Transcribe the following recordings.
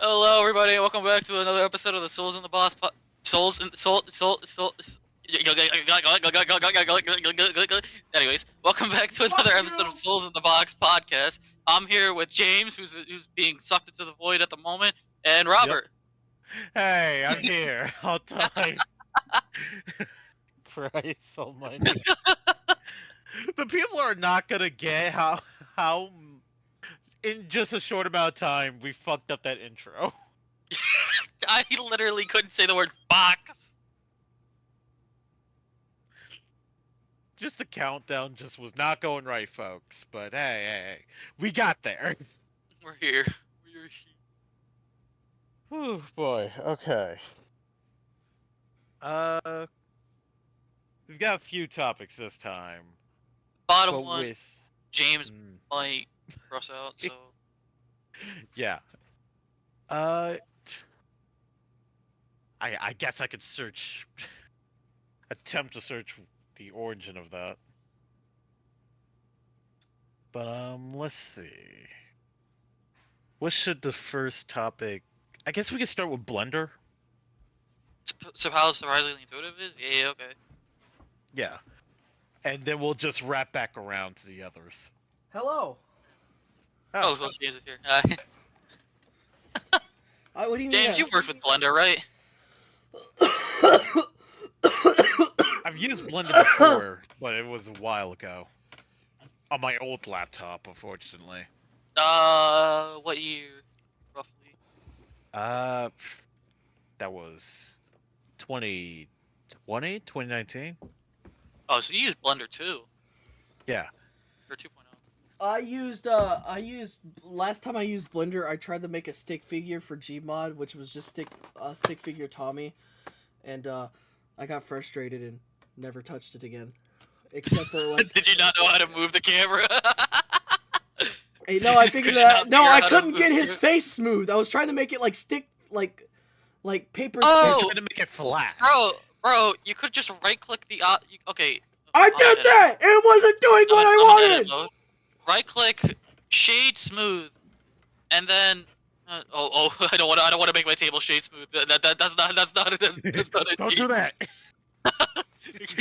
Hello, everybody, and welcome back to another episode of the Souls in the Boss. Anyways, welcome back to another episode of Souls in the Box podcast. I'm here with James, who's being sucked into the void at the moment, and Robert. Hey, I'm here. All time. Christ almighty. The people are not gonna get how in just a short amount of time we fucked up that intro. I literally couldn't say the word box. Just the countdown just was not going right, folks. But hey, we got there. We're here. We're here. Whew, boy. Okay. We've got a few topics this time. Bottom But one, with James might cross out, so... yeah. I guess I could attempt to search the origin of that. But let's see. What should the first topic? I guess we could start with Blender. So how surprisingly intuitive is? Yeah, okay. Yeah. And then we'll just wrap back around to the others. Hello. Oh, well, James is here. What do you mean? James, you've worked with Blender, right? I've used Blender before, but it was a while ago. On my old laptop, unfortunately. What year, roughly? That was 2020, 2019? Oh, so you used Blender too? Yeah. Or 2.0? I used last time I used Blender, I tried to make a stick figure for Gmod, which was just stick figure Tommy, and I got frustrated and never touched it again, except for like. Did you not know how to move the camera? Hey, no, I figured that. No, I couldn't get his face smooth. I was trying to make it like stick, like paper. Oh! Trying to make it flat. Bro, you could just right-click the okay. I did that. It wasn't doing what I wanted. Right-click, shade smooth, and then I don't want to make my table shade smooth. That's not it. Don't do that.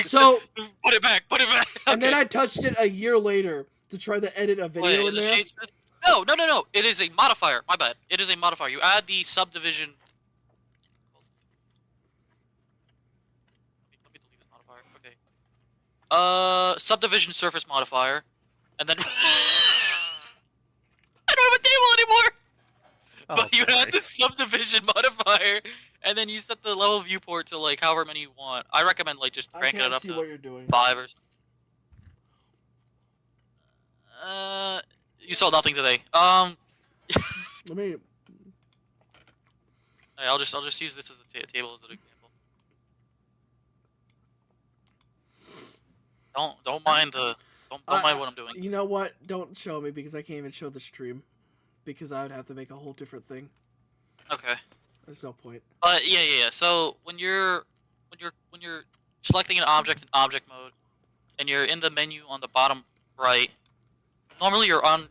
So put it back. and then I touched it a year later to try to edit a video Wait, in there. shade smooth? No. It is a modifier. My bad. It is a modifier. You add the subdivision. Let me delete this modifier. Okay. Subdivision surface modifier, and then I don't have a table anymore. But you add the subdivision modifier, and then you set the level viewport to like however many you want. I recommend like just cranking it up see to what you're doing. 5 or something. You saw nothing today. Let me. I'll just use this as a table as an example. Don't mind what I'm doing. You know what? Don't show me because I can't even show the stream, because I would have to make a whole different thing. Okay. There's no point. But yeah. So when you're selecting an object in object mode, and you're in the menu on the bottom right, normally you're on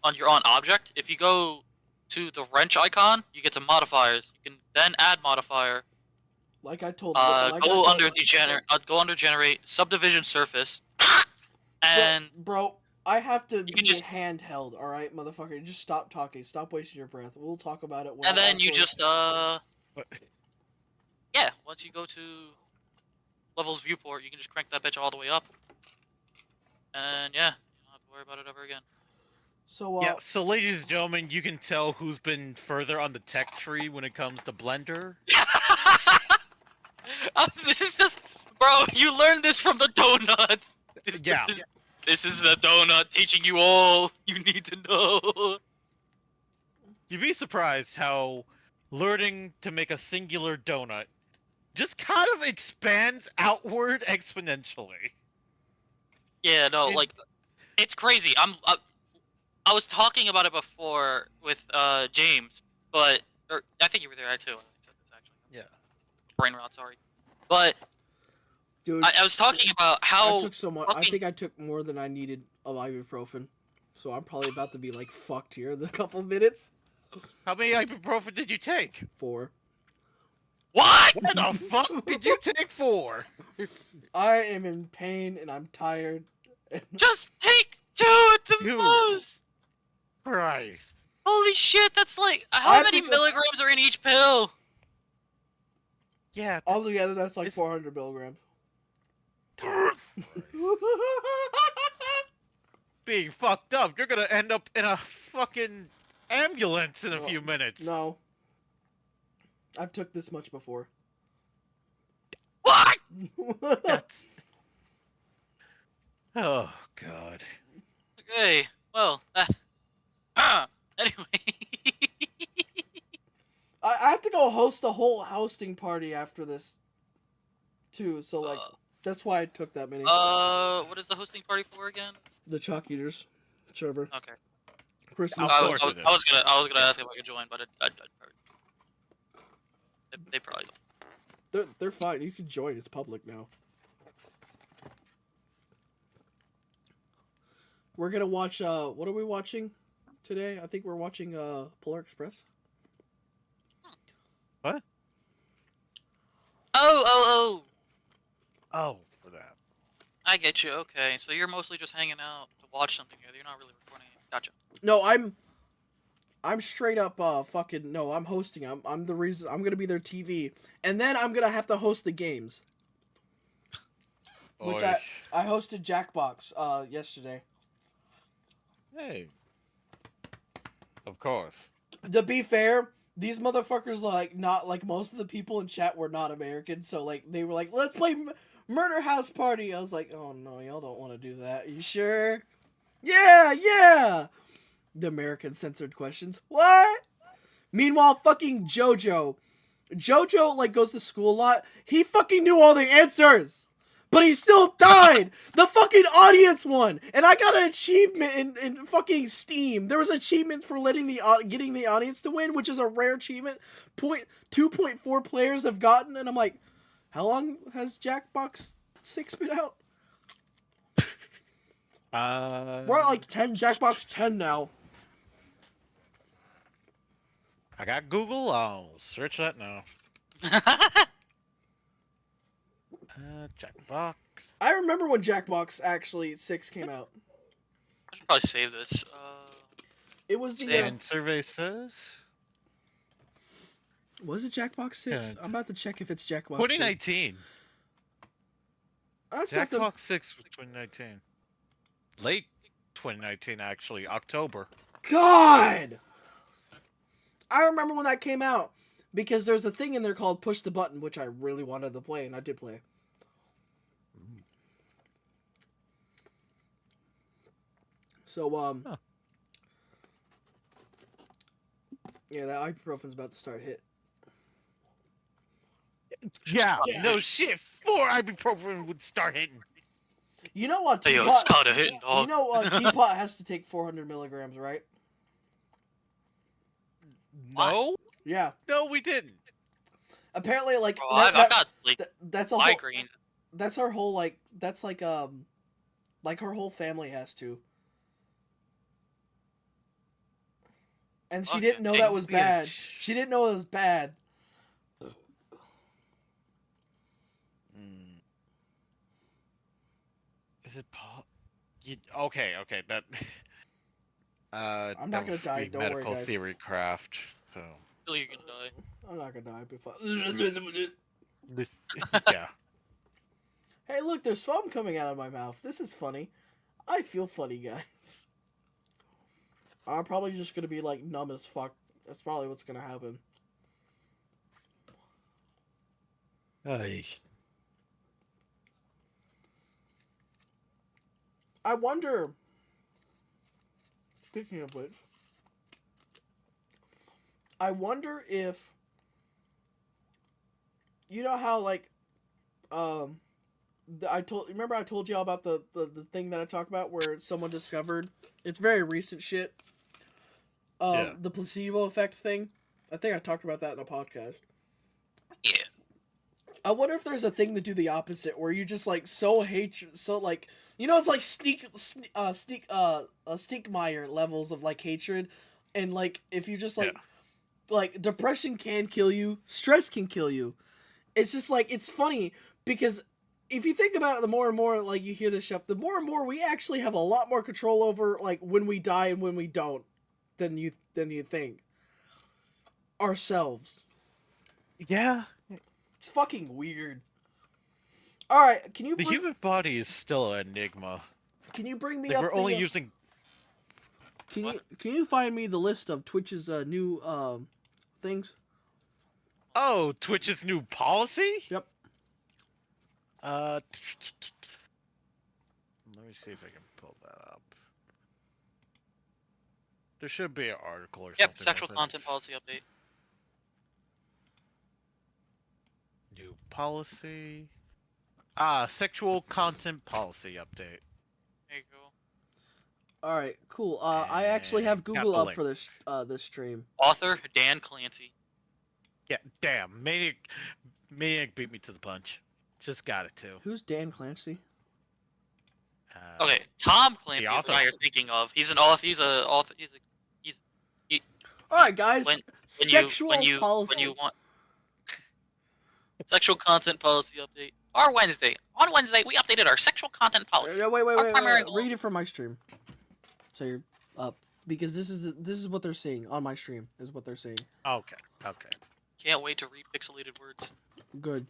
object. If you go to the wrench icon, you get to modifiers. You can then add modifier. Like I told. Go under generate subdivision surface, and bro, I have to be just handheld. All right, motherfucker, just stop talking. Stop wasting your breath. We'll talk about it. When and then you just yeah. Once you go to levels viewport, you can just crank that bitch all the way up, and yeah, you don't have to worry about it ever again. So yeah. So, ladies and gentlemen, you can tell who's been further on the tech tree when it comes to Blender. This is just, bro. You learned this from the donut. Yeah. This is the donut teaching you all you need to know. You'd be surprised how learning to make a singular donut just kind of expands outward exponentially. Yeah, no, like, it's crazy. I was talking about it before with James, but I think you were there too. I said this actually. Yeah. Brain rot, sorry. But dude, I was talking about how I took so much. I think I took more than I needed of ibuprofen, so I'm probably about to be like fucked here in a couple minutes. How many ibuprofen did you take? 4. What? What the fuck did you take 4? I am in pain and I'm tired. Just take 2 at the Dude. most. Christ. Holy shit, that's like I how have many to go- milligrams are in each pill? Yeah. Altogether, that's like It's- 400 milligrams. Being fucked up. You're gonna end up in a fucking ambulance in a No, few minutes. No. I've took this much before. What? That's... Oh, God. Okay, well, anyway. I have to go host a whole hosting party after this, too. So like, that's why I took that many. What is the hosting party for again? The Chalk Eaters, server. Okay. Christmas. Of I course was, it is. I was gonna ask if I could join, but they probably don't. They're fine. You can join. It's public now. We're gonna watch. What are we watching today? I think we're watching Polar Express. Oh, Oh, for that. I get you. Okay, so you're mostly just hanging out to watch something here. You're not really recording it. Gotcha. No, I'm straight up fucking no. I'm hosting. I'm the reason. I'm gonna be their TV, and then I'm gonna have to host the games. Which Oy. I hosted Jackbox yesterday. Hey. Of course. To be fair, these motherfuckers like not like most of the people in chat were not American, so like they were like, let's play Murder House Party. I was like, oh no, y'all don't want to do that. You sure? Yeah. The American censored questions. What? Meanwhile, fucking Jojo like goes to school a lot. He fucking knew all the answers, but he still died. The fucking audience won, and I got an achievement in fucking Steam. There was achievements for getting the audience to win, which is a rare achievement. 2.4 players have gotten, and I'm like, how long has Jackbox 6 been out? We're at like 10 Jackbox 10 now. I got Google. I'll search that now. Jackbox. I remember when Jackbox actually 6 came out. I should probably save this. It was the And survey says was it Jackbox 6? Yeah. I'm about to check if it's Jackbox 6. 2019. That's not the... Jackbox 6 was 2019. Late 2019, actually. October. God! I remember when that came out. Because there's a thing in there called Push the Button, which I really wanted to play, and I did play. So, Huh. yeah, that ibuprofen's about to start hit. Yeah, no shit. 4 ibuprofen would start hitting. You know what, Hey, yo, Teapot... it's kinda hitting, dog. You know Teapot has to take 400 milligrams, right? No? Yeah. No, we didn't. Apparently, like... Bro, I've got like that's a whole... migraines. That's her whole, like... That's like her whole family has to. And she Okay, didn't know hey, that was Bitch. bad. She didn't know it was bad. Is it okay, that I'm not gonna that would die, be don't worry, medical guys. theory craft. So Feel you can die. I'm not gonna die before... yeah. Hey, look, there's foam coming out of my mouth. This is funny. I feel funny, guys. I'm probably just gonna be, like, numb as fuck. That's probably what's gonna happen. Ay. I wonder... Speaking of which... I wonder if... You know how, like... Remember I told you all about the thing that I talked about where someone discovered... It's very recent shit. Yeah. The placebo effect thing. I think I talked about that in a podcast. Yeah. I wonder if there's a thing to do the opposite, where you just like so like, you know, it's like Stiegmeyer levels of like hatred. And like, if you just like depression can kill you, stress can kill you. It's just like, it's funny because if you think about it, the more and more like you hear this stuff, the more and more we actually have a lot more control over like when we die and when we don't than you think. Ourselves. Yeah. It's fucking weird. All right, can you The human body is still an enigma. can you bring me Like, up we're only using. can you find me the list of Twitch's new things? Oh, Twitch's new policy? Yep. Let me see if I can pull that up. There should be an article or something. Yep, sexual with it. content policy update. New policy. Sexual content policy update. There you go. All right, cool. I actually have And got Google the up link. for this stream. Author Dan Clancy. Yeah, damn. Maniac beat me to the punch. Just got it too. Who's Dan Clancy? Okay, Tom Clancy is the author. guy you're thinking of. He's an author. He's a author. All right, guys. When Sexual you policy. when you want sexual content policy update. On Wednesday, we updated our sexual content policy. Wait. Read it from my stream. So you're up because this is what they're seeing on my stream. Is what they're seeing. Okay. Can't wait to read pixelated words. Good.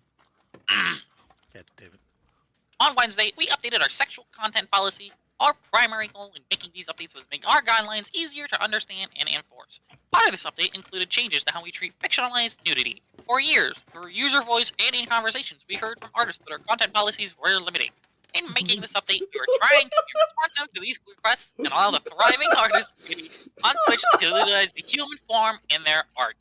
Yeah, David. On Wednesday, we updated our sexual content policy. Our primary goal in making these updates was to make our guidelines easier to understand and enforce. Part of this update included changes to how we treat fictionalized nudity. For years, through user voice and in conversations, we heard from artists that our content policies were limiting. In making this update, we were trying to be responsive to these requests and allow the thriving artist community on Twitch to utilize the human form in their art.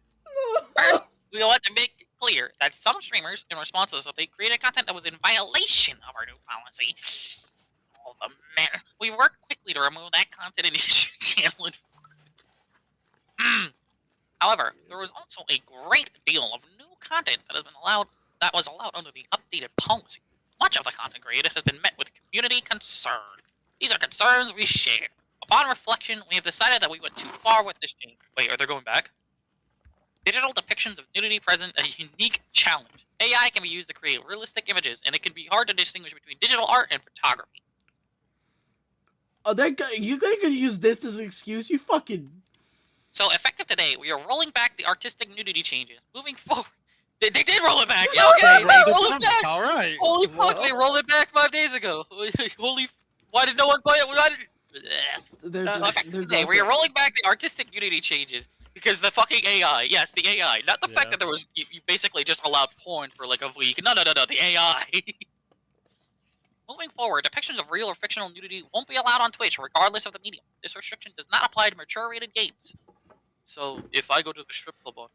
First, we want to make it clear that some streamers, in response to this update, created content that was in violation of our new policy. Oh, the man. We worked quickly to remove that content and issue channel enforcement. However, there was also a great deal of new content that was allowed under the updated policy. Much of the content created has been met with community concern. These are concerns we share. Upon reflection, we have decided that we went too far with this change. Wait, are they going back? Digital depictions of nudity present a unique challenge. AI can be used to create realistic images, and it can be hard to distinguish between digital art and photography. Oh, you gonna use this as an excuse? You fucking. So, effective today, we are rolling back the artistic nudity changes. Moving forward, they did roll it back. Yeah, okay, they rolled it back. All right. Holy fuck, they rolled it back 5 days ago. Why did no one buy it? Why did... Today, we are rolling back the artistic nudity changes because the fucking AI. Yes, the AI. Not the fact that there was you basically just allowed porn for like a week. No, the AI. Moving forward, depictions of real or fictional nudity won't be allowed on Twitch, regardless of the medium. This restriction does not apply to mature-rated games. So, if I go to the strip club on...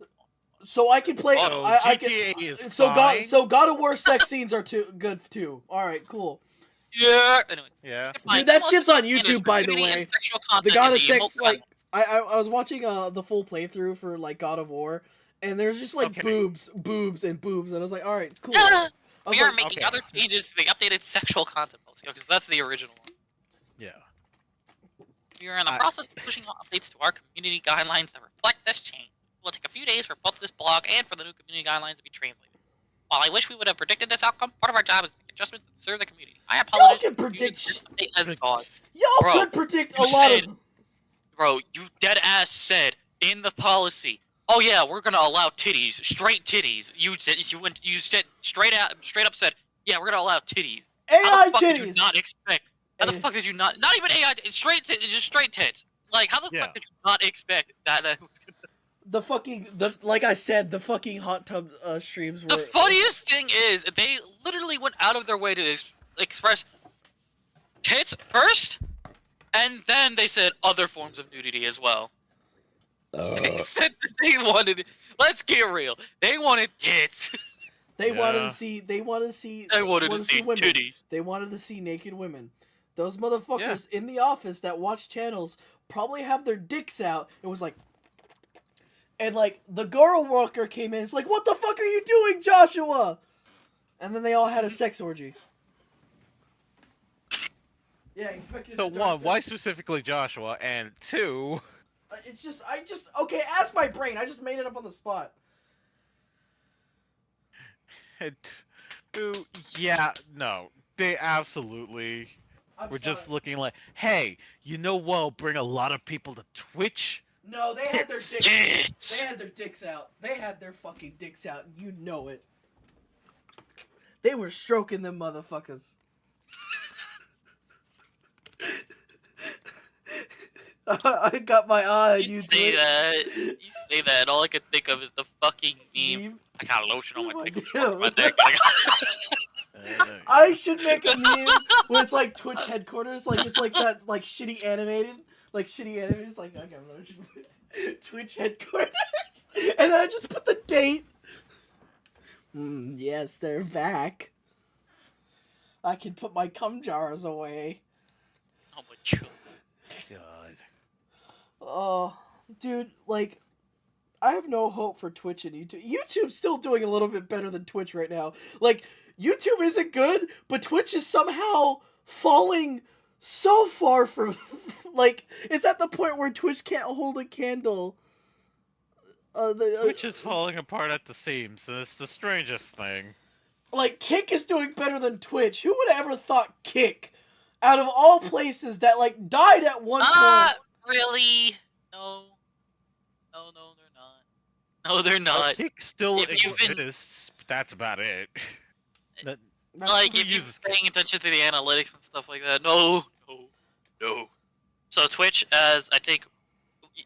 So I can play. So I GTA can. is So fine. God of War sex scenes are good too. All right, cool. Yeah. Anyway. Yeah. Dude, that shit's on YouTube, by the way. The God of Sex, like, I was watching the full playthrough for like God of War, and there's just like boobs, and I was like, all right, cool. We are making other changes to the updated sexual content policy because that's the original one. Yeah. We are in the process of pushing out updates to our community guidelines that reflect this change. It will take a few days for both this blog and for the new community guidelines to be translated. While I wish we would have predicted this outcome, part of our job is to make adjustments that serve the community. I apologize. Y'all can predict. Bro, could predict a lot of. Bro, you dead ass said in the policy. Oh yeah, we're gonna allow titties, straight titties. You said straight up said, yeah, we're gonna allow titties. AI how the fuck titties. Did you not expect? How the fuck did you not? Not even AI, just straight tits. Like, how the fuck did you not expect that was gonna... Like I said, the fucking hot tub streams were... The funniest thing is, they literally went out of their way to express tits first, and then they said other forms of nudity as well. They said that they wanted... Let's get real. They wanted tits. They wanted to see women. titties. They wanted to see naked women. Those motherfuckers in the office that watch channels probably have their dicks out. It was like... And, like, the girl worker came in. It's like, what the fuck are you doing, Joshua? And then they all had a sex orgy. Yeah, expect you to... So, one, why specifically Joshua? And two... It's just okay. Ask my brain. I just made it up on the spot. Yeah, no, they absolutely I'm were sorry. just looking like, hey, you know what'll bring a lot of people to Twitch? No, they had their dicks. Tits. They had their dicks out. They had their fucking dicks out, and you know it. They were stroking them motherfuckers. I got my eye on You you. say Twitch. that. You say that. And all I can think of is the fucking meme. Meme. I got lotion on my dick. Yeah. My dick. I should make a meme where it's like Twitch headquarters, like it's like that, like shitty animated, like I got lotion. Twitch headquarters, and then I just put the date. Yes, they're back. I can put my cum jars away. Oh my god. God. Oh, dude, like, I have no hope for Twitch and YouTube. YouTube's still doing a little bit better than Twitch right now. Like, YouTube isn't good, but Twitch is somehow falling so far from... like, it's at the point where Twitch can't hold a candle. Twitch is falling apart at the seams, and it's the strangest thing. Like, Kick is doing better than Twitch. Who would have ever thought Kick, out of all places, that, like, died at one point... Not really. No. No, they're not. No, they're not. Kick still If you've been- exists, but that's about it. That- Like, who if you're uses paying attention to the analytics and stuff like that. No. So Twitch, as I think,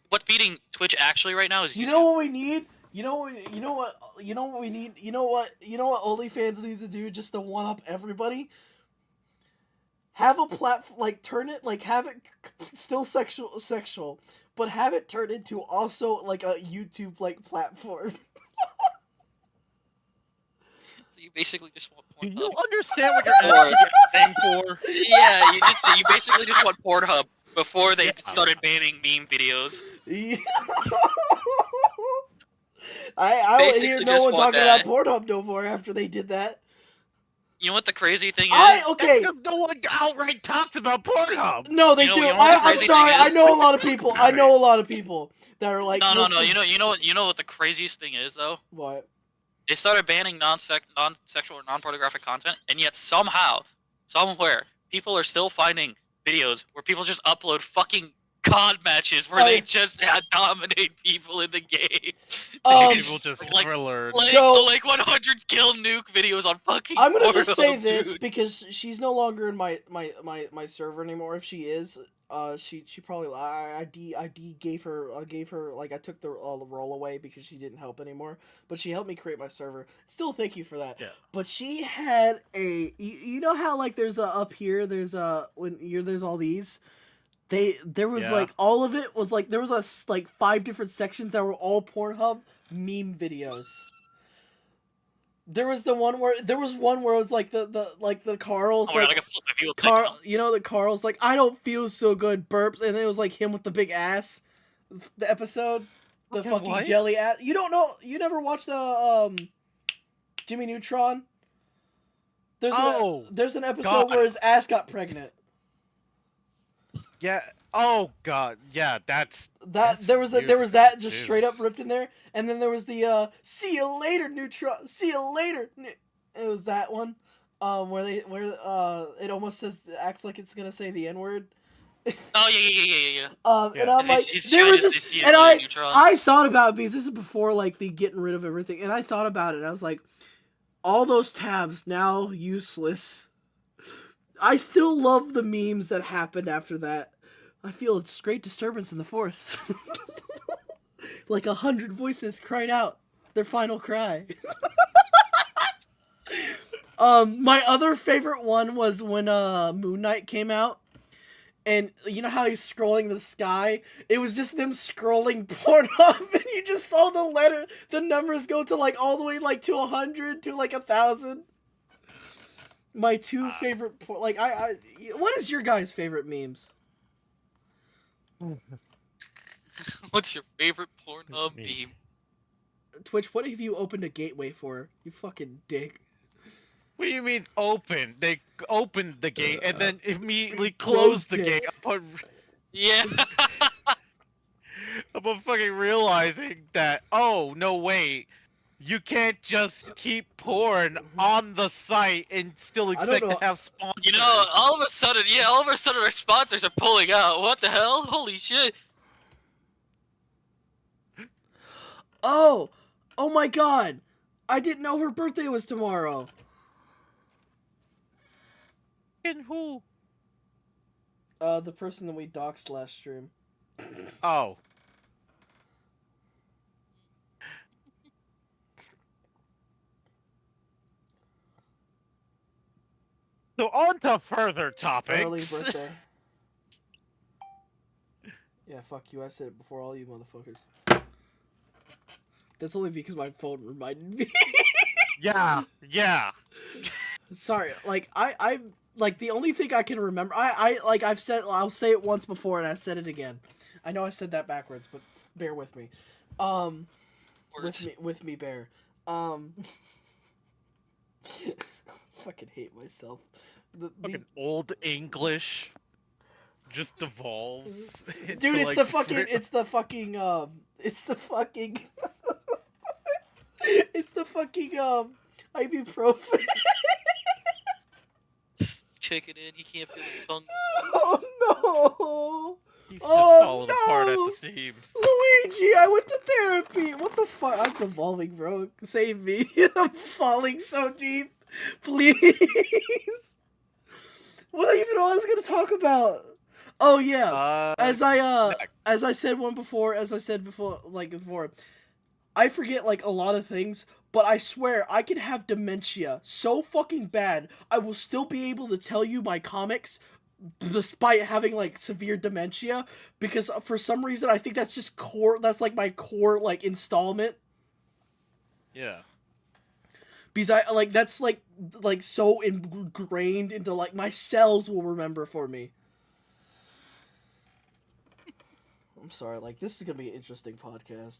what's beating Twitch actually right now is You YouTube. know what we need? You know what we need? You know what OnlyFans needs to do just to one up everybody? Have a platform, like, turn it, like, have it still sexual, but have it turn into also, like, a YouTube, like, platform. So you basically just want Do Pornhub. you understand what you're actually saying for? Yeah, you basically just want Pornhub before they Yeah. started banning meme videos. I wouldn't Basically hear just no one want talking that. about Pornhub no more after they did that. You know what the crazy thing is? Okay. No one outright talks about Pornhub. No, they You know- do. you know what the I'm crazy sorry. thing I is? know a lot of people. I know a lot of people that are like. No. listen- You know what the craziest thing is though? What? They started banning non-sexual or non-pornographic content, and yet somehow, somewhere, people are still finding videos where people just upload fucking COD matches where Oh, they yeah. just dominate people in the game. People just like- never learn. Like 100 kill nuke videos on fucking. I'm gonna just Pornhub, say this dude. because she's no longer in my server anymore. If she is, she probably I gave her like I took the role away because she didn't help anymore. But she helped me create my server. Still, thank you for that. Yeah. But she had you know how like there's up here there's there's all these. There was Yeah. like all of it was like there was like 5 different sections that were all Pornhub meme videos. There was one where it was like the Carl's Oh my god, I like can flip my view. Carl, you know the Carl's like I don't feel so good burps, and it was like him with the big ass. The episode, the Okay, fucking what? jelly ass. You don't know? You never watched the Jimmy Neutron? There's an episode God. where his ass got pregnant. Yeah. Oh god. Yeah. That's There was years that ago, just too. straight up ripped in there, and then there was the see you later Neutron, see you later. It was that one, where it almost acts like it's gonna say the N-word. Oh yeah. And I'm like, He's they trying were to just, see and it I in Neutron. I thought about it because this is before like the getting rid of everything, and I thought about it. And I was like, all those tabs now useless. I still love the memes that happened after that. I feel it's great disturbance in the force. Like 100 voices cried out their final cry. My other favorite one was when Moon Knight came out. And you know how he's scrolling the sky? It was just them scrolling Pornhub, and you just saw the numbers go to like all the way like to 100 to like 1,000. My two favorite, what is your guys' favorite memes? What's your favorite Pornhub Me. meme? Twitch, what have you opened a gateway for? You fucking dick. What do you mean open? They opened the gate and then immediately Closed closed the it. gate. Yeah. but fucking realizing that, oh, no, wait, you can't just keep porn on the site and still I don't expect know. to have sponsors. You know, all of a sudden our sponsors are pulling out. What the hell? Holy shit. Oh my god! I didn't know her birthday was tomorrow. And who? The person that we doxed last stream. Oh. So on to further topics. Early birthday. Yeah, fuck you. I said it before all you motherfuckers. That's only because my phone reminded me. Yeah. Sorry, like I like the only thing I can remember. I'll say it once before and I said it again. I know I said that backwards, but bear with me. With me, bear. Fucking hate myself. Fucking old English just devolves. Dude, it's the fucking ibuprofen. Chicken in, he can't feel his tongue. Oh no! He's just Oh, falling apart at no! the seams. Luigi, I went to therapy. What the fuck? I'm devolving, bro. Save me. I'm falling so deep. Please. What do I even know I was gonna talk about? Oh yeah. As I said before, I forget like a lot of things, but I swear I could have dementia so fucking bad I will still be able to tell you my comics despite having like severe dementia, because for some reason I think that's just that's like my core like installment. Yeah. Because I like that's like so ingrained into like my cells will remember for me. I'm sorry, like this is gonna be an interesting podcast.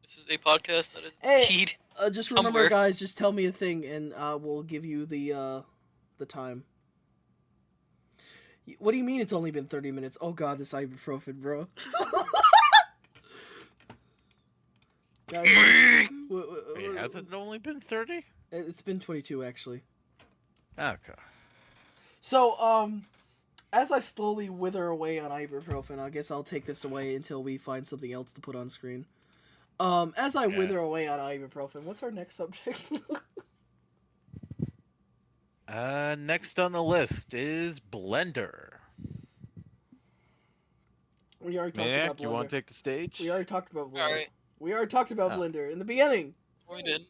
This is a podcast that is Hey, indeed just remember, somewhere. guys, just tell me a thing, and we'll give you the time. What do you mean it's only been 30 minutes? Oh god, this ibuprofen, bro. Guys, Wait, has it only been 30? it's been 22 actually. Okay. So, as I slowly wither away on ibuprofen, I guess I'll take this away until we find something else to put on screen. As I wither away on ibuprofen, what's our next subject? Next on the list is Blender. We already talked Maniac, about Blender. you want to take the stage? We already talked about Blender. Alright. We already talked about Oh. Blender in the beginning. We didn't.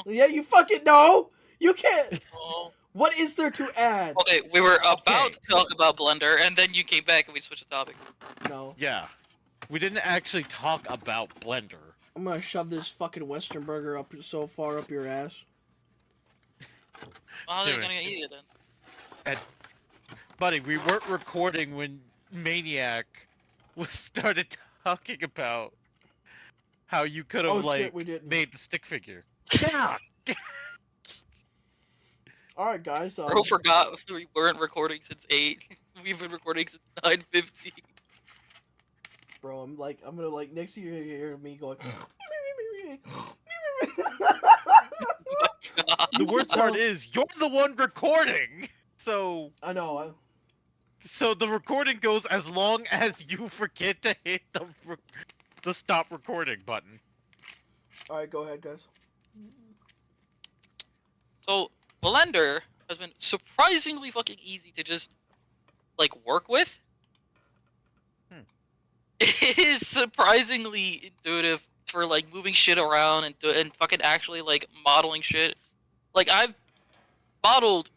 Yeah, you fucking know! You can't! Uh-oh. What is there to add? Okay, we were about Okay. to talk about Blender, and then you came back and we switched the topic. No. Yeah. We didn't actually talk about Blender. I'm gonna shove this fucking Western burger up so far up your ass. Well, how are they Dude. gonna eat it then? And, buddy, we weren't recording when Maniac started talking about how you could have, Oh like, shit, we didn't. made the stick figure. Yeah! Alright, guys. Bro forgot we weren't recording since 8. We've been recording since 9:15. Bro, I'm gonna, like, next year you hear me going. The worst part is, you're the one recording! So, I know. so the recording goes as long as you forget to hit the stop recording button. Alright, go ahead, guys. So, Blender has been surprisingly fucking easy to just, like, work with. It is surprisingly intuitive for, like, moving shit around and fucking actually, like, modeling shit. Like, I've modeled...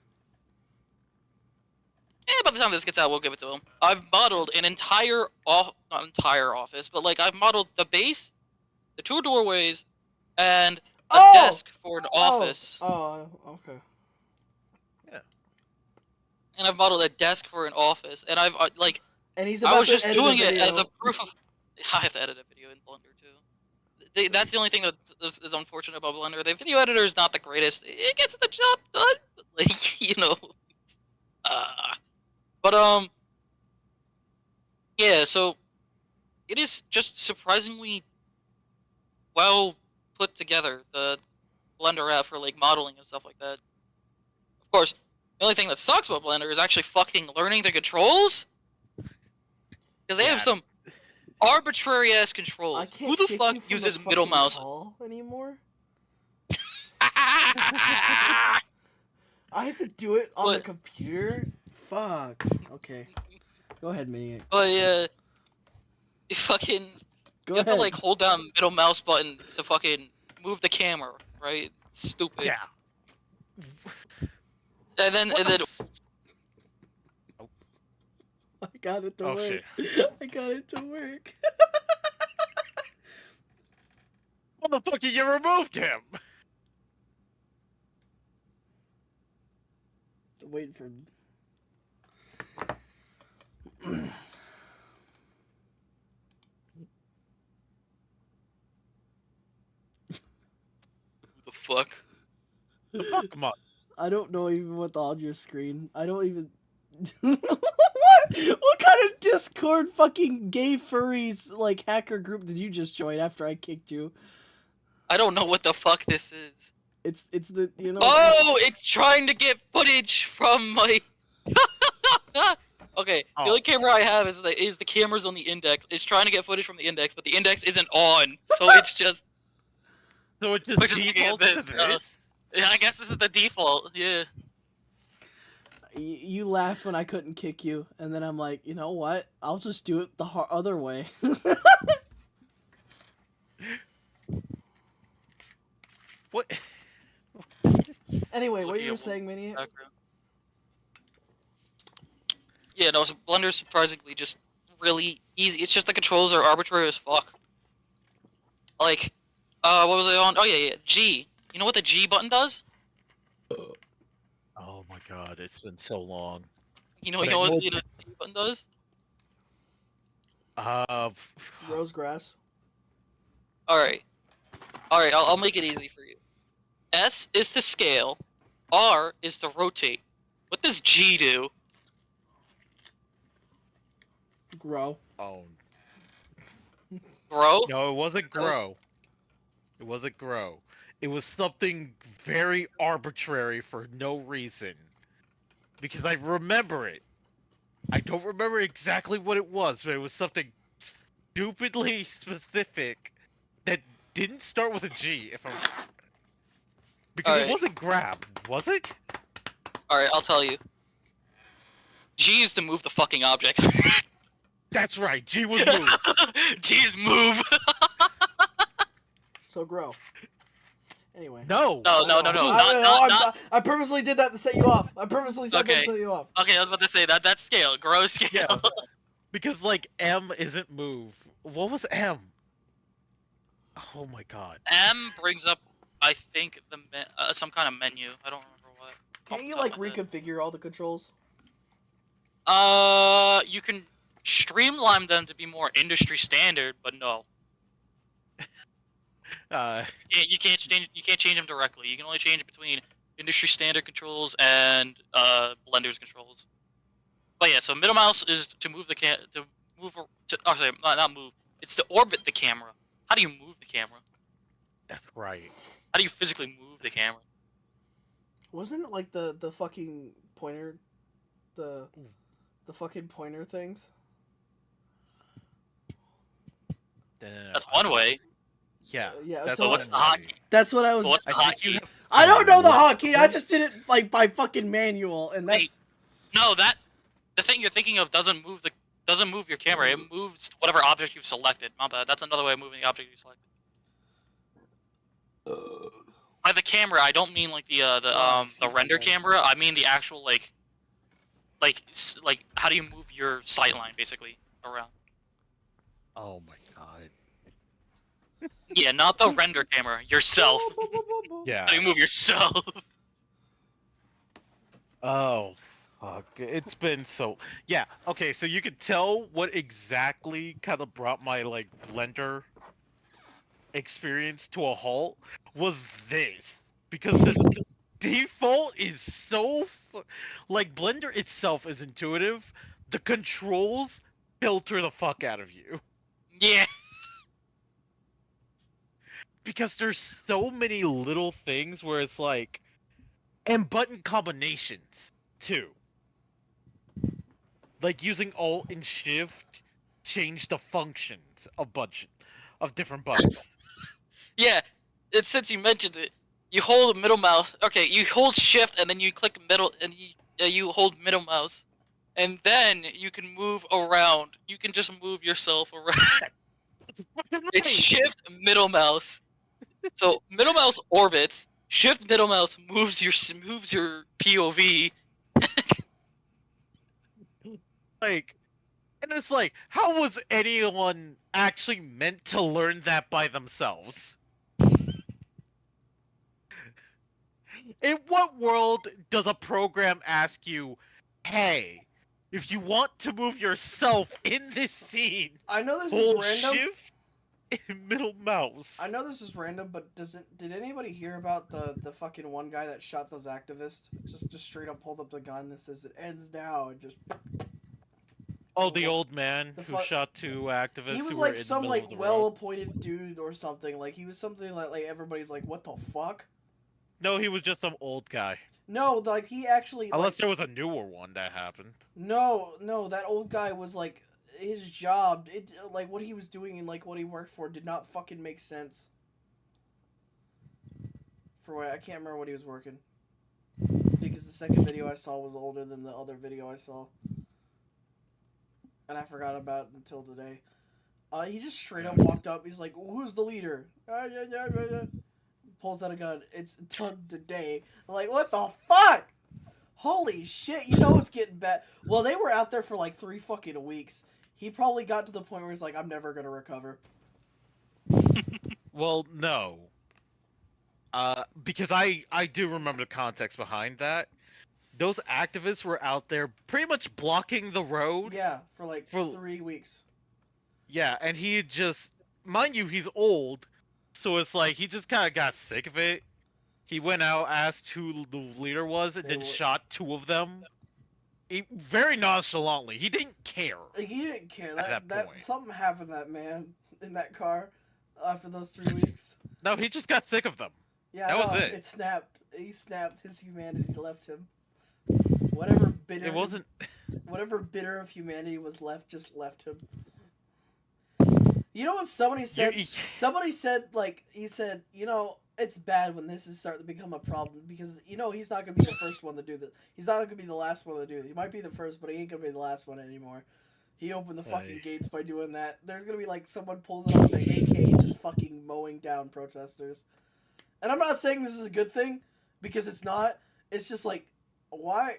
by the time this gets out, we'll give it to him. I've modeled an entire not entire office, but, like, I've modeled the base, the 2 doorways, and a desk for an office. Oh, okay. And I've modeled a desk for an office, and I've like And he's I about was to just edit doing a it video. as a proof of. I have to edit a video in Blender too. That's the only thing that's is unfortunate about Blender. The video editor is not the greatest. It gets the job done, but, like you know. But yeah. So it is just surprisingly well put together. The Blender app for like modeling and stuff like that. Of course, the only thing that sucks about Blender is actually fucking learning the controls, because they have Yeah. some arbitrary ass I controls. can't Who the kick fuck you from uses the middle fucking mouse? call anymore. But I have to do it on the What? computer. Fuck. Okay. Go ahead, Maniac. yeah, you fucking Go you have ahead. to like hold down middle mouse button to fucking move the camera, right? Stupid. Yeah. And then What and then the s- I got it to Oh, work. shit. I got it to work. Motherfucker, you removed him! Waiting for. who the fuck? Fuck him up. I don't know even what's on your screen. I don't even. What kind of Discord fucking gay furries like hacker group did you just join after I kicked you? I don't know what the fuck this is. It's the Oh, it's trying to get footage from my. Okay, Oh. the only camera I have is the cameras on the index. It's trying to get footage from the index, but the index isn't on, so it's just. So it just We're just looking at defaults to this, this? Yeah, I guess this is the default. Yeah. You laughed when I couldn't kick you, and then I'm like, you know what? I'll just do it the other way. What? Anyway, what Looking you were at saying, Minnie? Background. Yeah, no, so Blender's surprisingly just really easy. It's just the controls are arbitrary as fuck. Like, what was I on? Oh yeah, G. You know what the G button does? Oh my god, it's been so long. You know But I what know- the G button does? Rose grass. All right, I'll make it easy for you. S is to scale, R is to rotate. What does G do? Grow. Oh. Grow? No, it wasn't grow. It wasn't grow. It was something very arbitrary for no reason. Because I remember it. I don't remember exactly what it was, but it was something stupidly specific that didn't start with a G, if I'm... Because it Alright. wasn't grab, was it? All right, I'll tell you. G is to move the fucking object. That's right, G was move. G is move. So grow. Anyway. No! No, I know, not. I purposely did that to set you off. I purposely said that Okay. to set you off. Okay, I was about to say that's scale. Grow scale. Yeah. Because, like, M isn't move. What was M? Oh my god. M brings up, I think, some kind of menu. I don't remember what. Can't Off you the like top of my head. reconfigure all the controls? You can streamline them to be more industry standard, but no, you can't change them directly. You can only change between industry standard controls and Blender's controls. But yeah, so middle mouse is to move the not move. It's to orbit the camera. How do you move the camera? that's right. How do you physically move the camera? Wasn't it like the fucking pointer, the fucking pointer things? That's one way. Yeah. Yeah, That's so But what's the one way. hotkey? That's what I was. But what's the I think you hotkey? have- I don't know the hotkey. I just did it like by fucking manual, and that's Wait. No, the thing you're thinking of doesn't move your camera. It moves whatever object you've selected. My bad. That's another way of moving the object you selected. By the camera, I don't mean like the excuse me, render man. camera. I mean the actual like how do you move your sightline basically around? Oh my god. Yeah, not the render camera. Yourself. Yeah. How do you move yourself? Oh, fuck. It's been so... Yeah, okay, so you could tell what exactly kind of brought my, like, Blender experience to a halt was this. Because the default is so... Like, Blender itself is intuitive. The controls filter the fuck out of you. Yeah. Because there's so many little things where it's like, and button combinations too. Like using Alt and Shift change the functions of different buttons. Yeah. It's since you mentioned it, you hold middle mouse. Okay, you hold shift and then you click middle and you hold middle mouse. And then you can move around. You can just move yourself around. It's Right. shift middle mouse. So middle mouse orbits. Shift middle mouse moves your POV. Like, and it's like, how was anyone actually meant to learn that by themselves? In what world does a program ask you, hey, if you want to move yourself in this scene, I know this is hold random. shift and middle mouse? I know this is random, but did anybody hear about the fucking one guy that shot those activists? Just straight up pulled up the gun that says it ends now and just. Oh, the old man The who fu- shot two activists He was who were like in some the middle of the road. well-appointed dude or something. Like he was something like everybody's like, what the fuck? No, he was just some old guy. No, like he actually Unless like there was a newer one that happened. no, that old guy was like his job. It like what he was doing and like what he worked for did not fucking make sense. For what I can't remember what he was working. Because the second video I saw was older than the other video I saw. And I forgot about it until today. He just straight up walked up. He's like, "Who's the leader?" Pulls out a gun. It's done today. I'm like, what the fuck? Holy shit! You know it's getting bad. Well, they were out there for like 3 fucking weeks. He probably got to the point where he's like, "I'm never gonna recover." Well, no. Because I do remember the context behind that. Those activists were out there pretty much blocking the road. Yeah, for like For- 3 weeks. Yeah, and he had just, mind you, he's old, so it's like he just kind of got sick of it. He went out, asked who the leader was, and They then were- shot 2 of them. Very nonchalantly. He didn't care. Like, he didn't care. At that point. Something happened to that man in that car after those 3 weeks. No, he just got sick of them. Yeah, That was no, it. It snapped. He snapped. His humanity left him. Whatever bitter. It wasn't. Whatever bitter of humanity was left just left him. You know what somebody said? Somebody said, like, he said, you know, it's bad when this is starting to become a problem because, you know, he's not going to be the first one to do this. He's not going to be the last one to do it. He might be the first, but he ain't going to be the last one anymore. He opened the fucking Aye. gates by doing that. There's going to be, like, someone pulls it up with an AK just fucking mowing down protesters. And I'm not saying this is a good thing because it's not. It's just like, why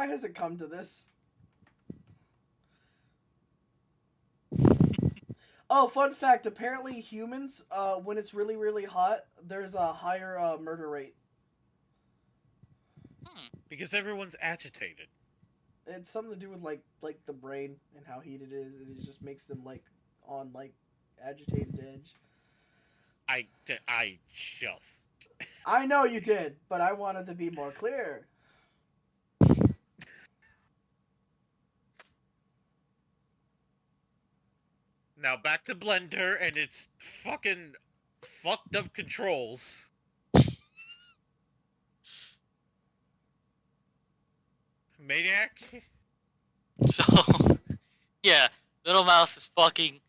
has it come to this? Oh, fun fact. Apparently humans, when it's really, really hot, there's a higher murder rate. Because everyone's agitated. It's something to do with, like the brain and how heated it is, and it just makes them, like, on, like, agitated edge. I just. I know you did, but I wanted to be more clear. Now back to Blender and its fucking fucked up controls. Maniac? So, yeah, middle mouse is fucking.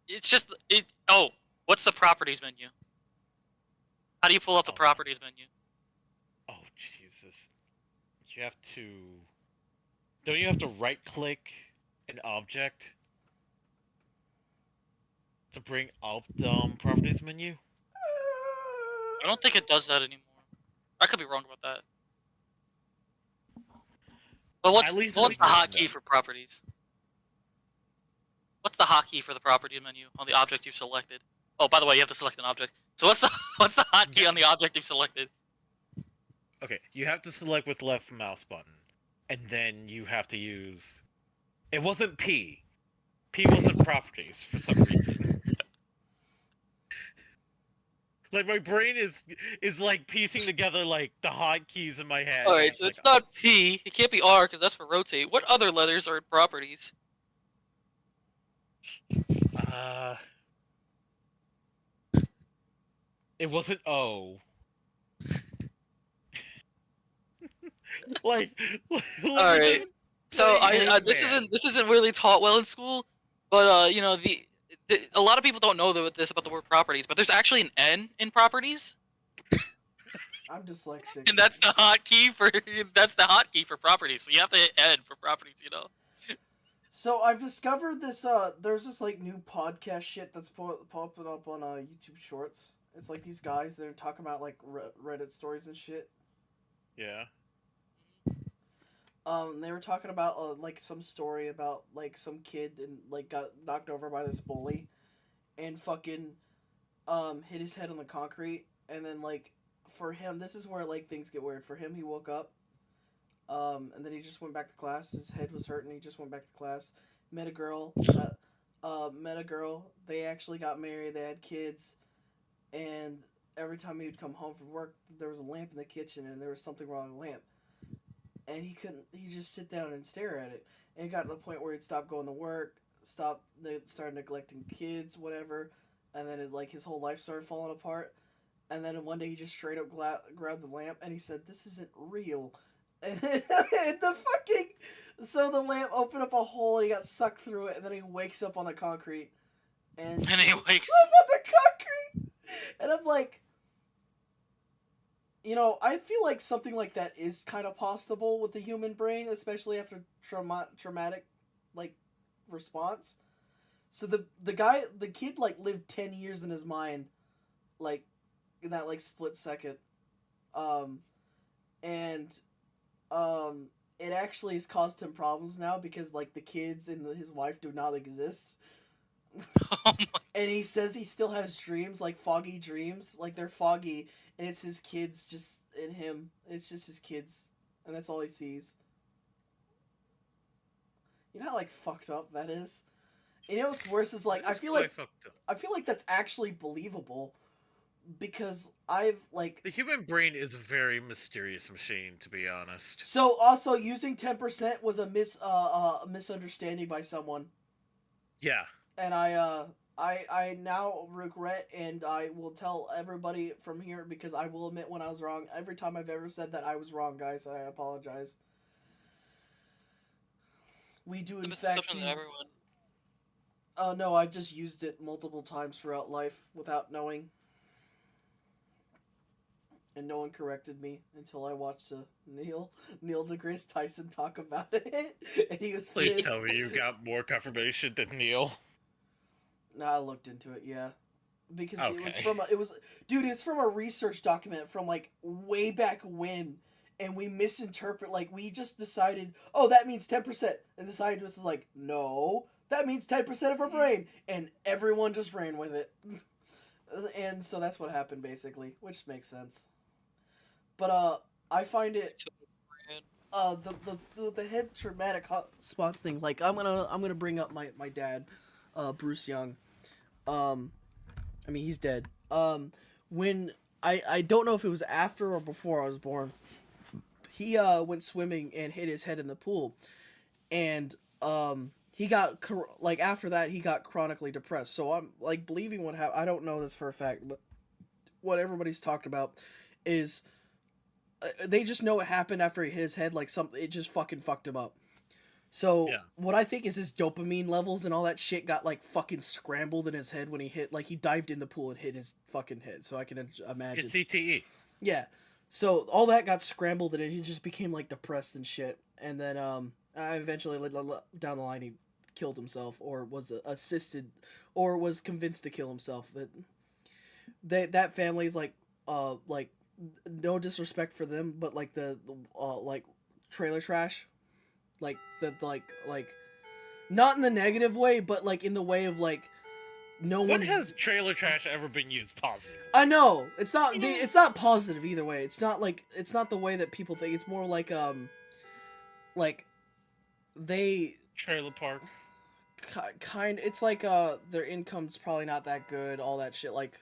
It's just it. Oh, what's the properties menu? How do you pull up the Oh. properties menu? Oh Jesus. You have to. Don't you have to right click an object to bring up the properties menu? I don't think it does that anymore. I could be wrong about that. But what's At least the it's hotkey not. for properties? What's the hotkey for the property menu on the object you've selected? Oh, by the way, you have to select an object. So what's the hotkey on the object you've selected? Okay, you have to select with left mouse button, and then you have to use. It wasn't P. P wasn't properties for some reason. Like my brain is like piecing together like the hotkeys in my head. All right, It's so like, it's not P. It can't be R because that's for rotate. What other letters are in properties? Uh, it wasn't O. Like, let All me right. just So play Hitman. this isn't really taught well in school, but you know a lot of people don't know this about the word properties, but there's actually an N in properties, I'm dyslexic. and that's the hotkey for properties. So you have to hit N for properties, you know. So I've discovered this. There's this like new podcast shit that's popping up on YouTube Shorts. It's like these guys that are talking about like Reddit stories and shit. Yeah. They were talking about like some story about like some kid and like got knocked over by this bully, and fucking hit his head on the concrete, and then like for him, this is where like things get weird. For him, he woke up, and then he just went back to class. His head was hurting. He just went back to class. Met a girl. Met a girl. They actually got married. They had kids, and every time he would come home from work, there was a lamp in the kitchen, and there was something wrong with the lamp. And he couldn't. He just sit down and stare at it. And it got to the point where he'd stop going to work, they started neglecting kids, whatever, and then his whole life started falling apart. And then one day he just straight up grabbed the lamp and he said, "This isn't real." And the fucking so the lamp opened up a hole and he got sucked through it, and then he wakes up on the concrete and And he wakes up on the concrete, and I'm like, I feel like something like that is kind of possible with the human brain, especially after traumatic, like, response. So the kid like lived 10 years in his mind, like, in that like split second, um, and it actually has caused him problems now because like the kids and his wife do not exist. oh my And he says he still has dreams, like foggy dreams, like they're foggy, and it's his kids just in him. It's just his kids, and that's all he sees. You know how like fucked up that is. And you know what's worse is like It's quite fucked up. I feel like that's actually believable, because I've like The human brain is a very mysterious machine, to be honest. so also using 10% was a misunderstanding by someone, Yeah. and I now regret, and I will tell everybody from here, because I will admit when I was wrong. Every time I've ever said that I was wrong, guys, I apologize. We do It's a in fact misconception to use... everyone. Oh no, I've just used it multiple times throughout life without knowing. And no one corrected me until I watched Neil deGrasse Tyson talk about it, and he was Please pissed. tell me you got more confirmation than Neil. No, I looked into it, yeah, because it was Okay. it's from a research document from like way back when, and we misinterpret, like we just decided, oh, that means 10%, and the scientist is like, no, that means 10% of our brain, and everyone just ran with it, and so that's what happened basically, which makes sense. But I find it the head traumatic spot thing. Like I'm gonna bring up my dad, Bruce Young. I mean he's dead. When I don't know if it was after or before I was born. He went swimming and hit his head in the pool, and he got like after that he got chronically depressed. So I'm like believing what happened. I don't know this for a fact, but what everybody's talked about is they just know it happened after he hit his head. Like it just fucking fucked him up. So Yeah. what I think is his dopamine levels and all that shit got like fucking scrambled in his head when he hit, like he dived in the pool and hit his fucking head. So I can imagine. It's CTE. Yeah. So all that got scrambled and he just became like depressed and shit. And then eventually down the line he killed himself, or was assisted, or was convinced to kill himself. That family's like no disrespect for them, but like the like trailer trash, like not in the negative way, but like in the way of like no When one has trailer trash ever been used positively? I know it's not positive either way. It's not the way that people think. It's more like they Trailer park. kind. It's like their income's probably not that good. All that shit like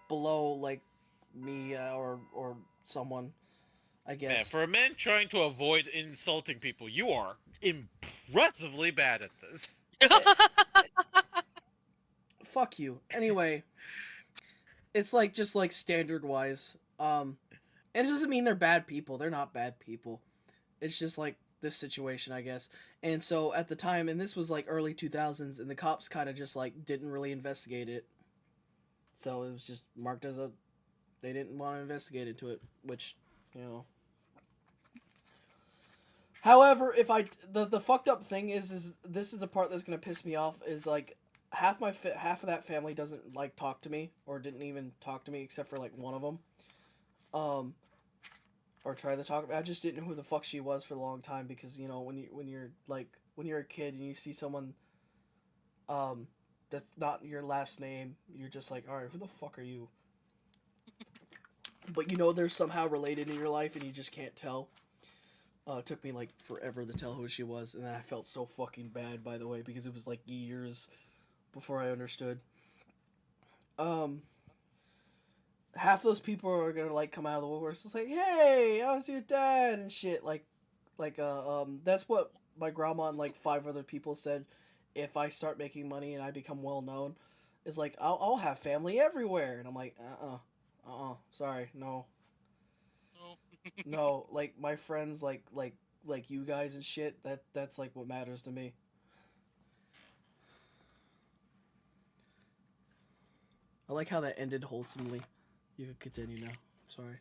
below like me or someone, I guess. Yeah, for a man trying to avoid insulting people, you are impressively bad at this. Fuck you. Anyway, it's like just like standard wise. And it doesn't mean they're bad people. They're not bad people. It's just like this situation, I guess. And so at the time, and this was like early 2000s, and the cops kind of just like didn't really investigate it. So it was just marked as a they didn't want to investigate into it, which, you know. However, if the fucked up thing is this is the part that's gonna piss me off is like half of that family doesn't like talk to me or didn't even talk to me except for like one of them, or try to talk. I just didn't know who the fuck she was for a long time because you know when you're a kid and you see someone, that's not your last name, you're just like, all right, who the fuck are you? But you know they're somehow related in your life and you just can't tell. It took me like forever to tell who she was, and then I felt so fucking bad, by the way, because it was like years before I understood. Half those people are gonna like come out of the woodwork. It's like, hey, how's your dad and shit. That's what my grandma and like 5 other people said. If I start making money and I become well known, is like I'll have family everywhere, and I'm like, sorry, no. No, like my friends, like you guys and shit. That's like what matters to me. I like how that ended wholesomely. You can continue now. Sorry.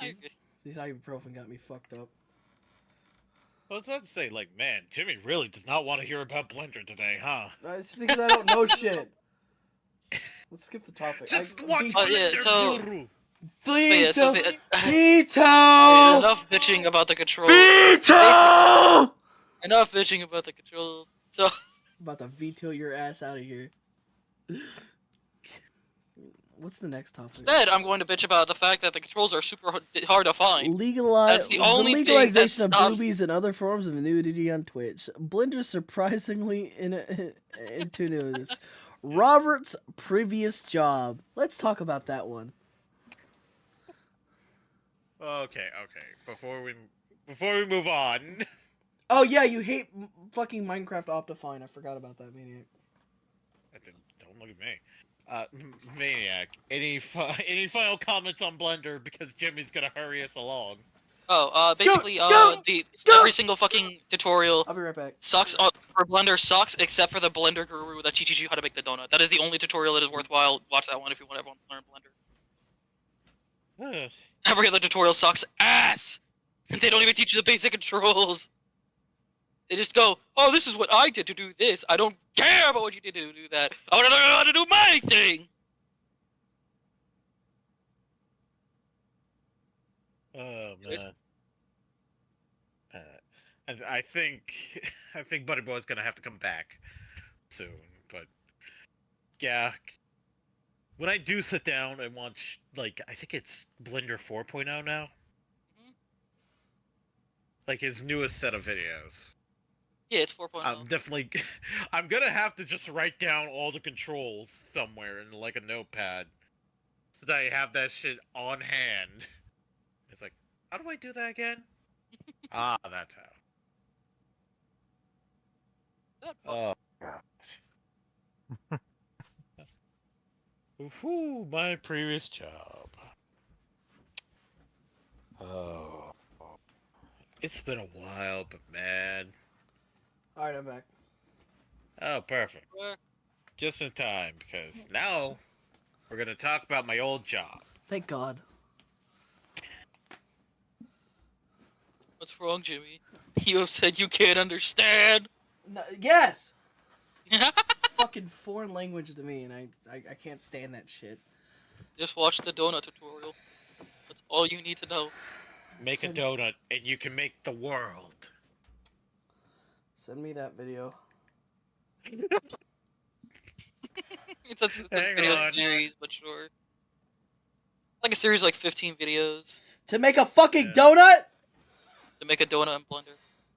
I agree. These ibuprofen got me fucked up. I was about to say, like, man, Jimmy really does not want to hear about Blender today, huh? It's because I don't know shit. Let's skip the topic. Just watch yeah, Blender so- Guru. Vito! Vito! Vito! Enough bitching about the controls. Vito! Enough bitching about the controls. So, I'm about to veto your ass out of here. What's the next topic? instead, I'm going to bitch about the fact that the controls are super hard to find. That's the only thing that legalization of stops- boobies and other forms of nudity on Twitch. Blender's surprisingly into this. Robert's previous job. Let's talk about that one. Okay. Before we move on. Oh yeah, you hate fucking Minecraft Optifine. I forgot about that, Maniac. Don't look at me. Maniac. Any final comments on Blender because Jimmy's gonna hurry us along? Basically, Scoot! every single fucking tutorial I'll be right back. sucks. For Blender sucks, except for the Blender Guru that teaches you how to make the donut. That is the only tutorial that is worthwhile. Watch that one if you want everyone to learn Blender. Every other tutorial sucks ass. They don't even teach you the basic controls. They just go, oh, this is what I did to do this. I don't care about what you did to do that. I want to learn how to do my thing. Oh Anyways. man. I think Buddy Boy's gonna have to come back soon, but yeah. When I do sit down and watch, like, I think it's Blender 4.0 now. Mhm. Like his newest set of videos. Yeah, it's 4.0. I'm gonna have to just write down all the controls somewhere in like a notepad, so that I have that shit on hand. It's like, how do I do that again? That's how. Oh. Woohoo, my previous job. Oh. It's been a while, but man. Alright, I'm back. Oh, perfect. Where- Just in time, because now we're gonna talk about my old job. Thank God. What's wrong, Jimmy? You have said you can't understand. No, yes! It's fucking foreign language to me, and I can't stand that shit. Just watch the donut tutorial. That's all you need to know. Make a donut, and you can make the world. Send me that video. It's a Hang video on. series, but sure. Like a series of like 15 videos To make a fucking Yeah. donut? to make a donut in Blender.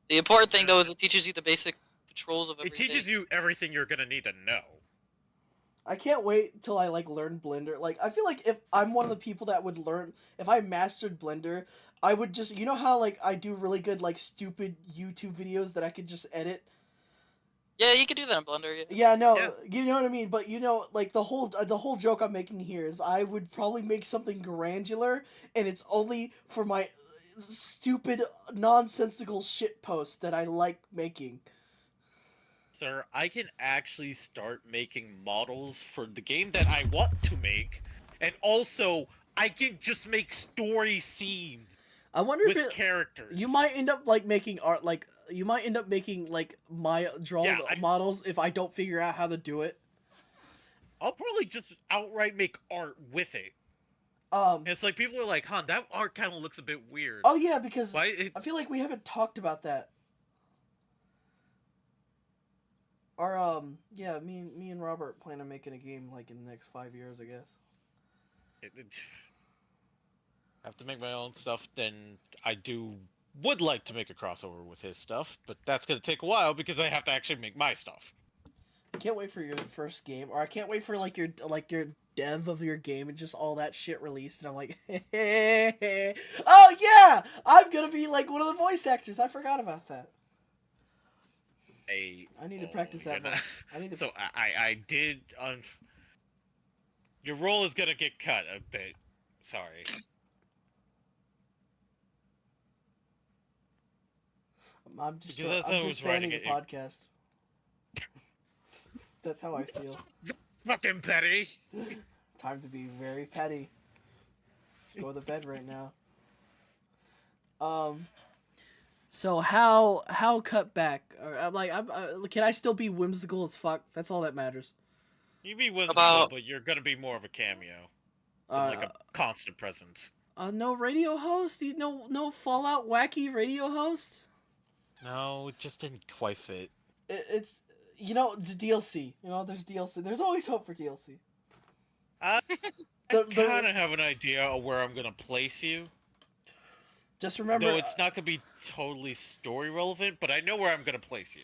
The important thing though is it teaches you the basic controls of It everything. teaches you everything you're gonna need to know. I can't wait till I like learn Blender. Like I feel like if I'm one of the people that would learn, if I mastered Blender, I would just, you know how like I do really good like stupid YouTube videos that I could just edit. Yeah, you can do that in Blender. Yeah. Yeah, no, Yeah. you know what I mean. But you know, like the whole joke I'm making here is I would probably make something granular, and it's only for my stupid, nonsensical shit posts that I like making. Sir, I can actually start making models for the game that I want to make, and also I can just make story scenes I wonder with if it. characters. You might end up like making art, like you might end up making like my drawn Yeah, models if I don't figure out how to do it. I'll probably just outright make art with it. Um. And it's like people are like, "Huh, that art kind of looks a bit weird." Oh yeah, because Why? It, I feel like we haven't talked about that. Or yeah, me and Robert plan on making a game like in the next 5 years, I guess. I have to make my own stuff. Then I would like to make a crossover with his stuff, but that's gonna take a while because I have to actually make my stuff. I can't wait for your first game, or I can't wait for like your dev of your game and just all that shit released. And I'm like, oh yeah, I'm gonna be like one of the voice actors. I forgot about that. I need to practice that more. I need to. So I did. Your role is gonna get cut a bit. Sorry. I'm just Because that's how I'm I was disbanding writing the it. podcast. That's how I feel. Fucking petty. Time to be very petty. Go to bed right now. So how cut back? I'm like can I still be whimsical as fuck? That's all that matters. You be whimsical, About- but you're gonna be more of a cameo, than like a constant presence. No radio host. No Fallout wacky radio host. No, it just didn't quite fit. It's it's DLC. There's DLC. There's always hope for DLC. I The- kind of have an idea of where I'm gonna place you. Just remember, No, it's not gonna be totally story relevant, but I know where I'm gonna place you.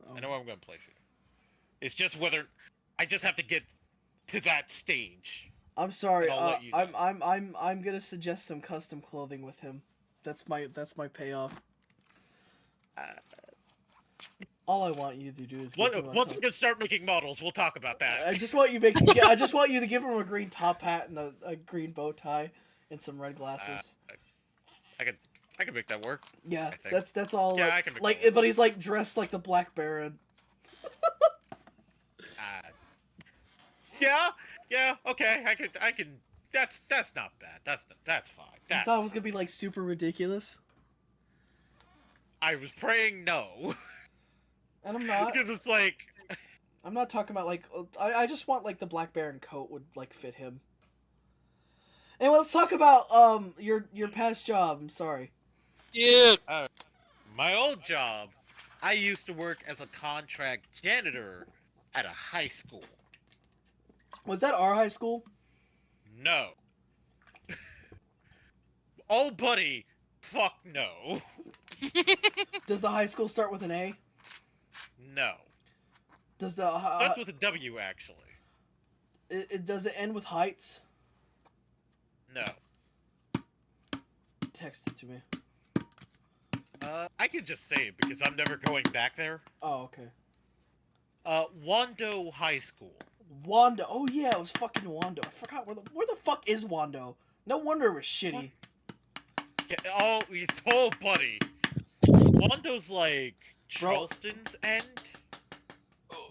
Oh. I know where I'm gonna place you. It's just whether I just have to get to that stage. I'm sorry. I'll let you know. I'm gonna suggest some custom clothing with him. That's my payoff. All I want you to do is give him a Once top- I can start making models, we'll talk about that. I just want you I just want you to give him a green top hat and a green bow tie and some red glasses. I can make that work. Yeah, I think. that's all. Yeah, like, I can make like, that work. but he's like dressed like the Black Baron. Yeah, okay, I can. That's not bad. That's fine. I That thought it was gonna be like super ridiculous, I was praying no, and I'm not. because it's like I'm not talking about like. I just want like the Black Baron coat would like fit him. And let's talk about your past job. I'm sorry. Yeah. my old job. I used to work as a contract janitor at a high school. Was that our high school? No. Oh, buddy, fuck no. Does the high school start with an A? No. Does the Starts with a W, actually. does it end with Heights? No. Text it to me. I can just say it because I'm never going back there. Oh, okay. Wando High School. Wando. Oh yeah, it was fucking Wando. I forgot where the fuck is Wando. No wonder it was shitty. Yeah, oh, buddy. Wando's like Bro. Charleston's end,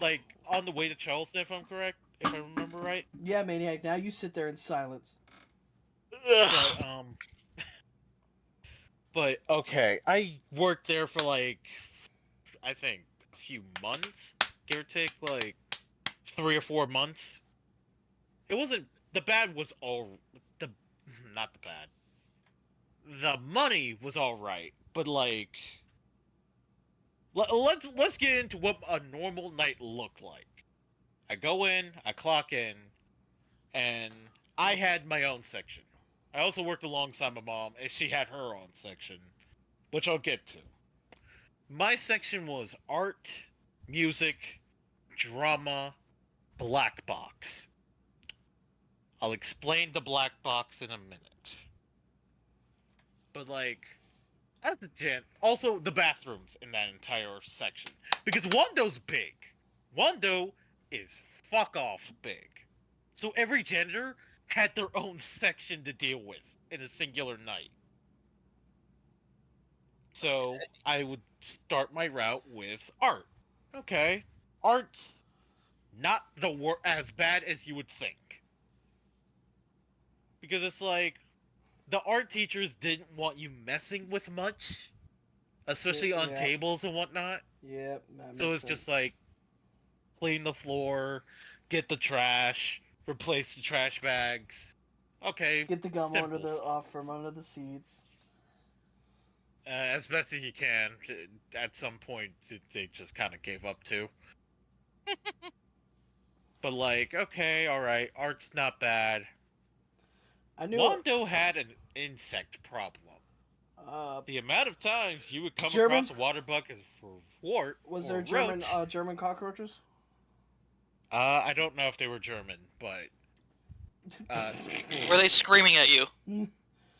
like on the way to Charleston, if I'm correct, if I remember right. Yeah, Maniac. Now you sit there in silence. But, but okay, I worked there for like, I think a few months, give or take, like 3 or 4 months. It wasn't the bad was all the not the bad. The money was all right, but like, let's get into what a normal night looked like. I go in, I clock in, and I had my own section. I also worked alongside my mom, and she had her own section, which I'll get to. My section was art, music, drama, black box. I'll explain the black box in a minute. But like, as a gent, also the bathrooms in that entire section, because Wando's big. Wando is fuck off big. So every janitor had their own section to deal with in a singular night. So I would start my route with art. Okay, art's not as bad as you would think. Because it's like the art teachers didn't want you messing with much, especially on Yeah. tables and whatnot. Yep, that So makes it's sense. just like clean the floor, get the trash, replace the trash bags. Okay, Get the gum simple. off from under the seats. As best as you can. At some point, they just kind of gave up too. But like, okay, all right, art's not bad. I knew. Wando had an insect problem. Uh, The amount of times you would come German? across a water bug as for wart was or there roach, German cockroaches? I don't know if they were German, but Were they screaming at you?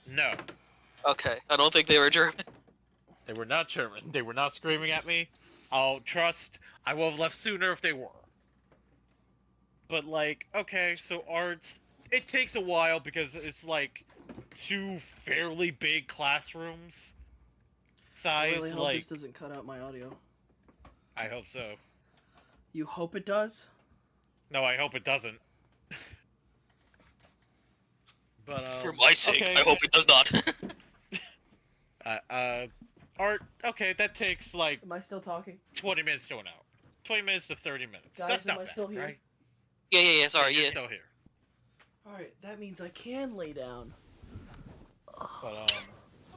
no, Okay, I don't think they were German. they were not German. They were not screaming at me. I would have left sooner if they were. But like, okay, so art, it takes a while because it's like 2 fairly big classrooms I sized. really hope like, this doesn't cut out my audio. I hope so. You hope it does? No, I hope it doesn't. But For my sake, okay, I hope it does not. art. Okay, that takes like Am I still talking? 20 minutes to an hour. 20 minutes to 30 minutes. Guys, That's am not I bad, still here? right? yeah. Sorry, You're yeah. still here. Alright, that means I can lay down. But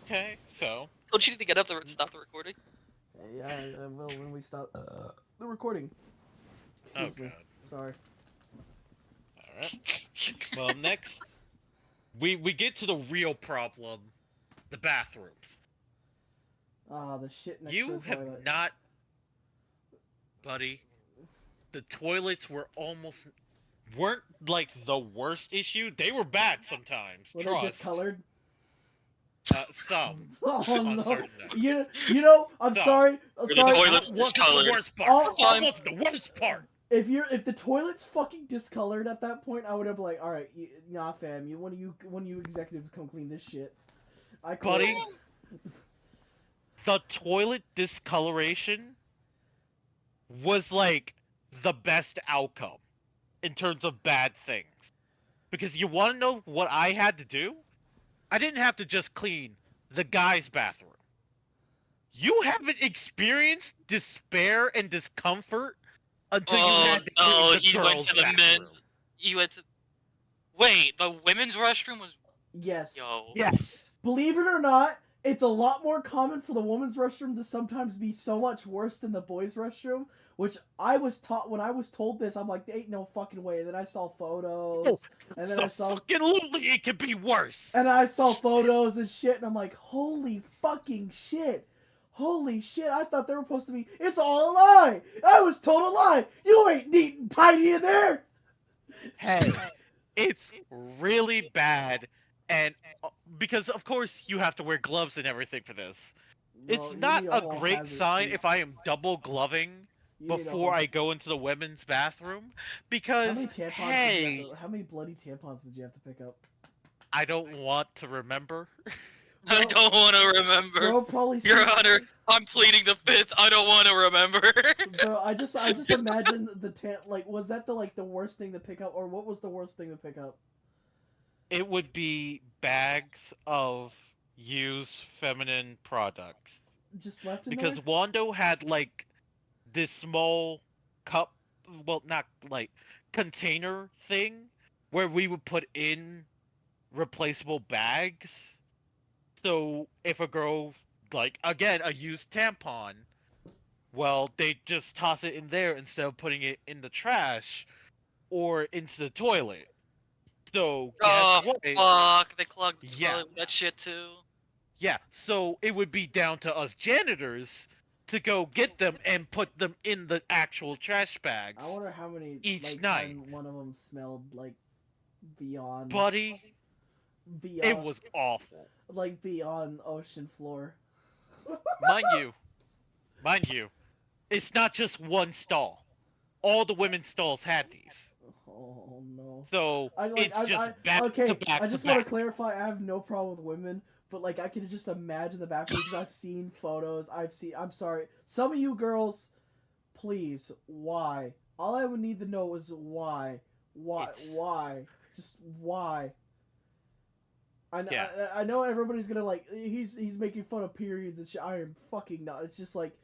okay, so Don't you need to get up to stop the recording? Yeah, I will when we stop the recording. Excuse oh me. god. Sorry. All right. Well, next we get to the real problem, the bathrooms. Ah, the shit next to You the have toilet. not, buddy. The toilets weren't like the worst issue. They were bad sometimes. Were they Trust. discolored? Some. Oh on no! certain nights. You know, I'm No. sorry. I'm Were the sorry. toilets That wasn't discolored? the worst part. All- That wasn't the worst part. If the toilet's fucking discolored at that point, I would have been like, all right, nah, fam. One of you executives come clean this shit. I quit. Buddy, the toilet discoloration was like the best outcome in terms of bad things. Because you want to know what I had to do? I didn't have to just clean the guy's bathroom. You haven't experienced despair and discomfort until you Oh had to clean no, the he girl's went to the bathroom. men's. You went to. Wait, the women's restroom was. Yes. Yo. Yes. Believe it or not, it's a lot more common for the women's restroom to sometimes be so much worse than the boys' restroom. Which I was taught when I was told this, I'm like, there ain't no fucking way. And then I saw photos, and then I saw fucking literally it could be worse. and I saw photos and shit, and I'm like, holy fucking shit. Holy shit, I thought they were supposed to be. It's all a lie! I was told a lie! You ain't neat and tidy in there! Hey, it's really bad, and because of course you have to wear gloves and everything for this. It's you not need a whole great hazard sign suit. if I am double gloving You need a before whole- I go into the women's bathroom, How because many tampons hey, did you have how many bloody tampons did you have to pick up? I don't want to remember. I don't want to remember. Bro, probably. Your said- Honor, I'm pleading the fifth. I don't want to remember. Bro, I just imagine the like, was that the worst thing to pick up, or what was the worst thing to pick up? It would be bags of used feminine products. Just left in Because there? Wando had like this small cup, well, not like container thing where we would put in replaceable bags. So if a girl, like, again, a used tampon, well, they just toss it in there instead of putting it in the trash or into the toilet. So Oh, guess what? fuck. They clogged the Yeah. toilet with that shit too. Yeah, so it would be down to us janitors to go get them and put them in the actual trash bags. I wonder how many Each night. time one of them smelled like beyond. Buddy, beyond. it was awful. like beyond ocean floor. Mind you, it's not just one stall. all the women's stalls had these. Oh no. So it's just back okay, to back I just to want to back. clarify. I have no problem with women, but like I can just imagine the bathroom because I've seen photos. I'm sorry. Some of you girls, please, why? All I would need to know is why. Why? Just why? Yeah. I know everybody's gonna like he's making fun of periods and shit. I am fucking not. It's just like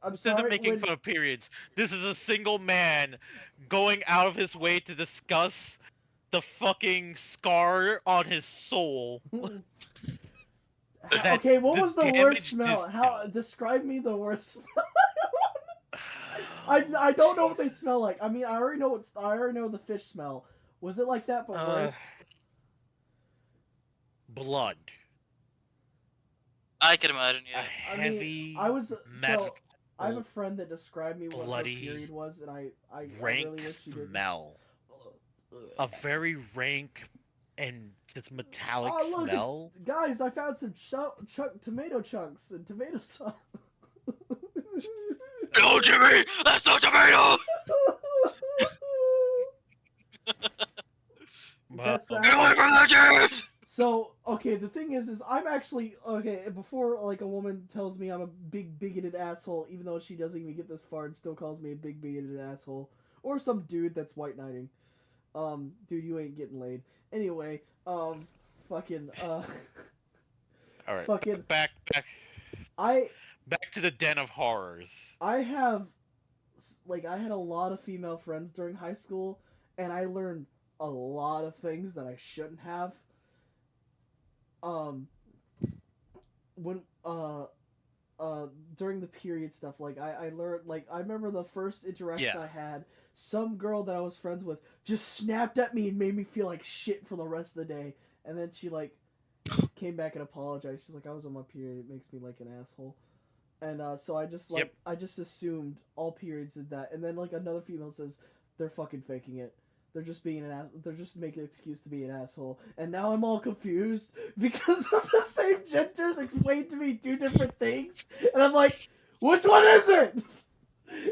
I'm Instead of sorry making when fun of periods, this is a single man going out of his way to discuss the fucking scar on his soul. That okay, what was the worst damaged smell? his How toe. describe me the worst smell? I don't know what they smell like. I mean, I already know the fish smell. Was it like that but worse? Blood. I can imagine, A yeah. I heavy, mean, I was magical, I have a friend that described me what her bloody, period was, and I rank really wish she didn't. smell. A very rank and just metallic Oh look, smell. guys! I found some tomato chunks and tomato sauce. No, Jimmy! That's not tomato! That's Get away from that, James! So, okay, the thing is I'm actually, okay, before, like, a woman tells me I'm a big bigoted asshole, even though she doesn't even get this far and still calls me a big bigoted asshole, or some dude that's white knighting, dude, you ain't getting laid. Anyway, fucking, Alright, fucking, back to the den of horrors. I have, like, I had a lot of female friends during high school, and I learned a lot of things that I shouldn't have. When during the period stuff, like I learned, like I remember the first interaction I had, some girl that I was friends with just snapped at me and made me feel like shit for the rest of the day, and then she like came back and apologized. She's like, I was on my period, it makes me like an asshole. And so I just like I just assumed all periods did that, and then like another female says they're fucking faking it. They're just being an ass. They're just making an excuse to be an asshole. And now I'm all confused because of the same genders explained to me two different things, and I'm like, which one is it?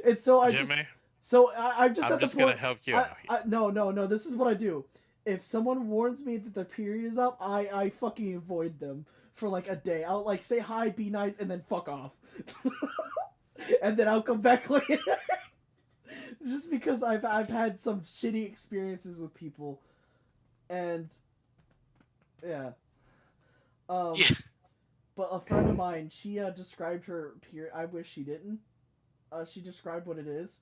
And so I'm just at the point. Gonna help you out. No. This is what I do. If someone warns me that their period is up, I fucking avoid them for like a day. I'll like say hi, be nice, and then fuck off. And then I'll come back later. Just because I've had some shitty experiences with people, and yeah. Yeah. But a friend of mine, she described her period. I wish she didn't. She described what it is.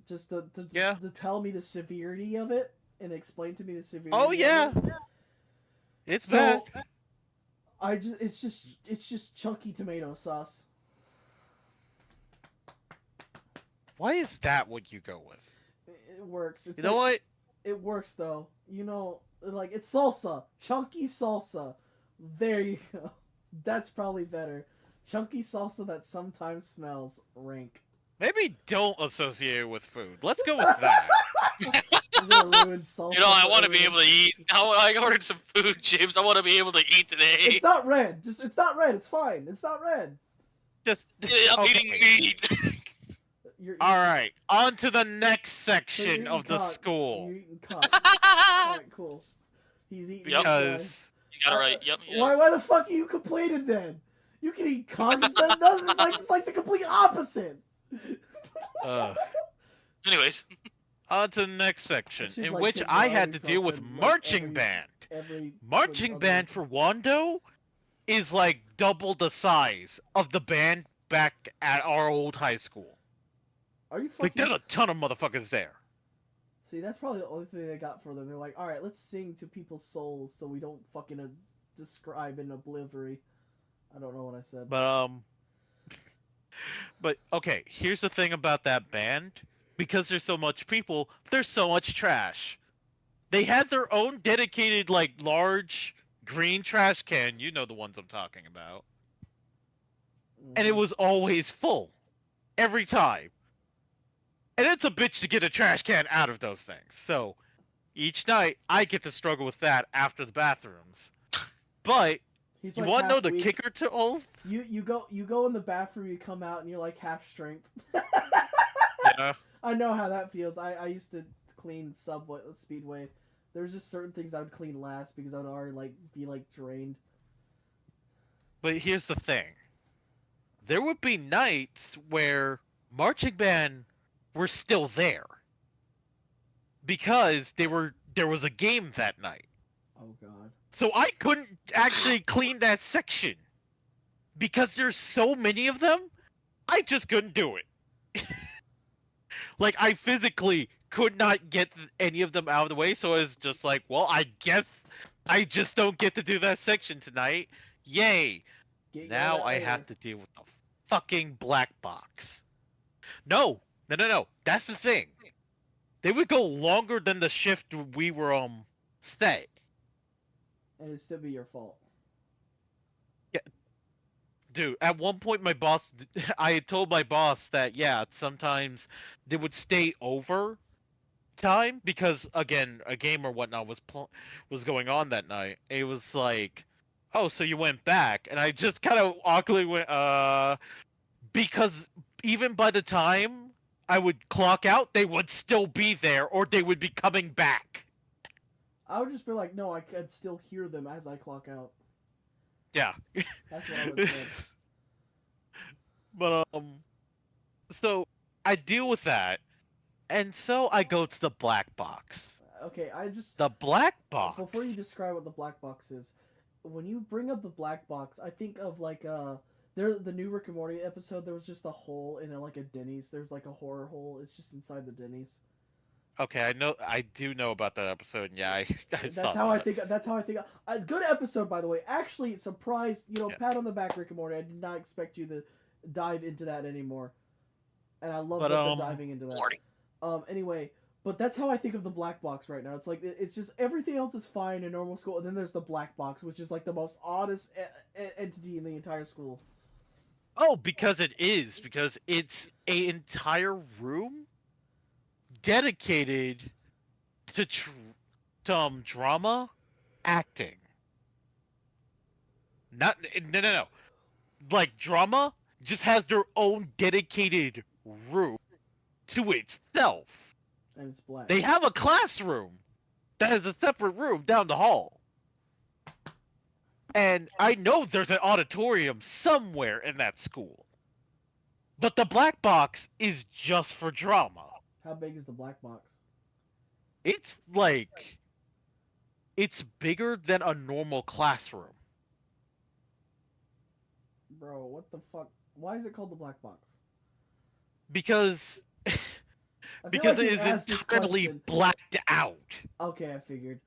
Just to tell me the severity of it and explain to me the severity. Oh yeah, of it. it's bad. It's just chunky tomato sauce. Why is that what you go with? It works. You know what? It works though. You know, like it's salsa, chunky salsa. There you go. That's probably better. Chunky salsa that sometimes smells rank. Maybe don't associate it with food. Let's go with that. You're gonna ruin salsa. You know, I for want to be everyone. able to eat. I ordered some food, James. I want to be able to eat today. It's not red. It's not red. It's fine. It's not red. Just I'm okay. eating meat. All right, on to the next So you're section eating of the cock. school. You're eating cock. Alright, cool. He's eating Yep. meat, guys. Because You got it right. Yep. Why the fuck are you complaining then? You can eat cock instead of nothing. Like it's like the complete opposite. Anyways, on to the next section, should, in like, which take I my had to deal with ibuprofen, like, marching band. Every Marching band for Wando is like double the size of the band back at our old high school. Are you Like, fucking? there's a ton of motherfuckers there. See, that's probably the only thing they got for them. They're like, all right, let's sing to people's souls so we don't fucking describe in oblivion. I don't know what I said. But okay, here's the thing about that band. Because there's so much people, there's so much trash. They had their own dedicated, like, large green trash can. You know the ones I'm talking about. And it was always full. Every time. And it's a bitch to get a trash can out of those things. So, each night, I get to struggle with that after the bathrooms. But, He's you like want to know half the weak. kicker to all? You go in the bathroom, you come out, and you're like half strength. Yeah. I know how that feels. I used to clean Subway Speedway. There's just certain things I would clean last because I would already be drained. But here's the thing. There would be nights where marching band were still there because there was a game that night. Oh god. So I couldn't actually clean that section because there's so many of them. I just couldn't do it. Like I physically could not get any of them out of the way, so I was just like, well, I guess I just don't get to do that section tonight. Yay. Get yelled Now at I later. have to deal with the fucking black box. No. That's the thing. They would go longer than the shift we were set. And it'd still be your fault. Dude, at one point I had told my boss that yeah, sometimes they would stay over time because again, a game or whatnot was going on that night. It was like, oh, so you went back, and I just kind of awkwardly went, because even by the time I would clock out, they would still be there, or they would be coming back. I would just be like, no, I could still hear them as I clock out. Yeah. That's what I would say. But so I deal with that, and so I go to the black box. Okay, I just The black box. before you describe what the black box is, when you bring up the black box, I think of the new Rick and Morty episode. There was just a hole in a Denny's. There's like a horror hole. It's just inside the Denny's. Okay, I do know about that episode. And yeah, I That's saw how I that. think. That's how I think. A good episode, by the way. Actually, surprised. Yeah. Pat on the back, Rick and Morty. I did not expect you to dive into that anymore, and I love But, that they're diving into that. Morty. Anyway, but that's how I think of the black box right now. It's like it's just everything else is fine in normal school, and then there's the black box, which is like the most oddest entity in the entire school. Oh, because it's a entire room dedicated to drama, acting. No. Like drama just has their own dedicated room to itself. And it's black. They have a classroom that is a separate room down the hall. And I know there's an auditorium somewhere in that school. But the black box is just for drama. How big is the black box? It's bigger than a normal classroom. Bro, what the fuck? Why is it called the black box? Because I feel because like it you is asked this entirely question. blacked out. Okay, I figured.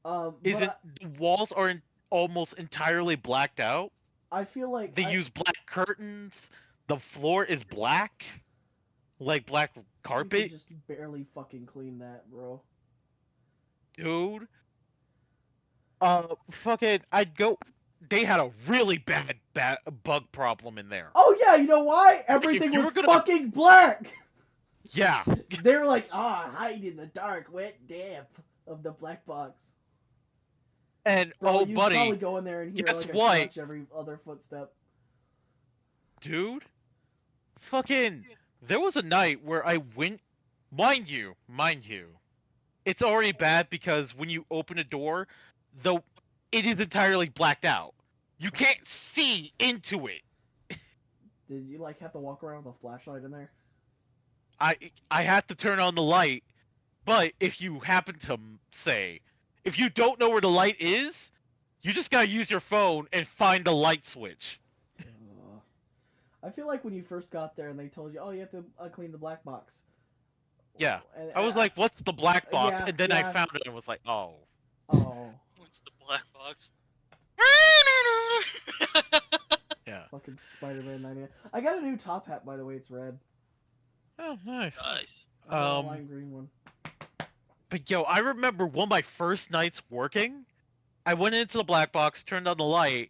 The walls are almost entirely blacked out? I feel like They use black curtains. The floor is black, like black you carpet. can just barely fucking clean that, bro. Dude. Fucking, I'd go. They had a really bad bug problem in there. Oh yeah, you know why? Everything you was were gonna- fucking black. Yeah. They were like, hide in the dark, wet, damp of the black box. And Bro, oh, you buddy, probably go in there and hear guess like a what? crunch every other footstep. dude, fucking, there was a night where I went, mind you, it's already bad because when you open a door, though, it is entirely blacked out. You can't see into it. Did you have to walk around with a flashlight in there? I had to turn on the light, but if you happen to say, if you don't know where the light is, you just gotta use your phone and find the light switch. I feel like when you first got there and they told you, you have to clean the black box. Yeah, And, I was like, what's the black box? yeah, And then I yeah. found it and was like, oh. oh, What's the black box? Yeah. fucking Spider-Man 99. I got a new top hat, by the way. It's red. Oh, nice. Nice. I got a lime green one. But yo, I remember one of my first nights working, I went into the black box, turned on the light,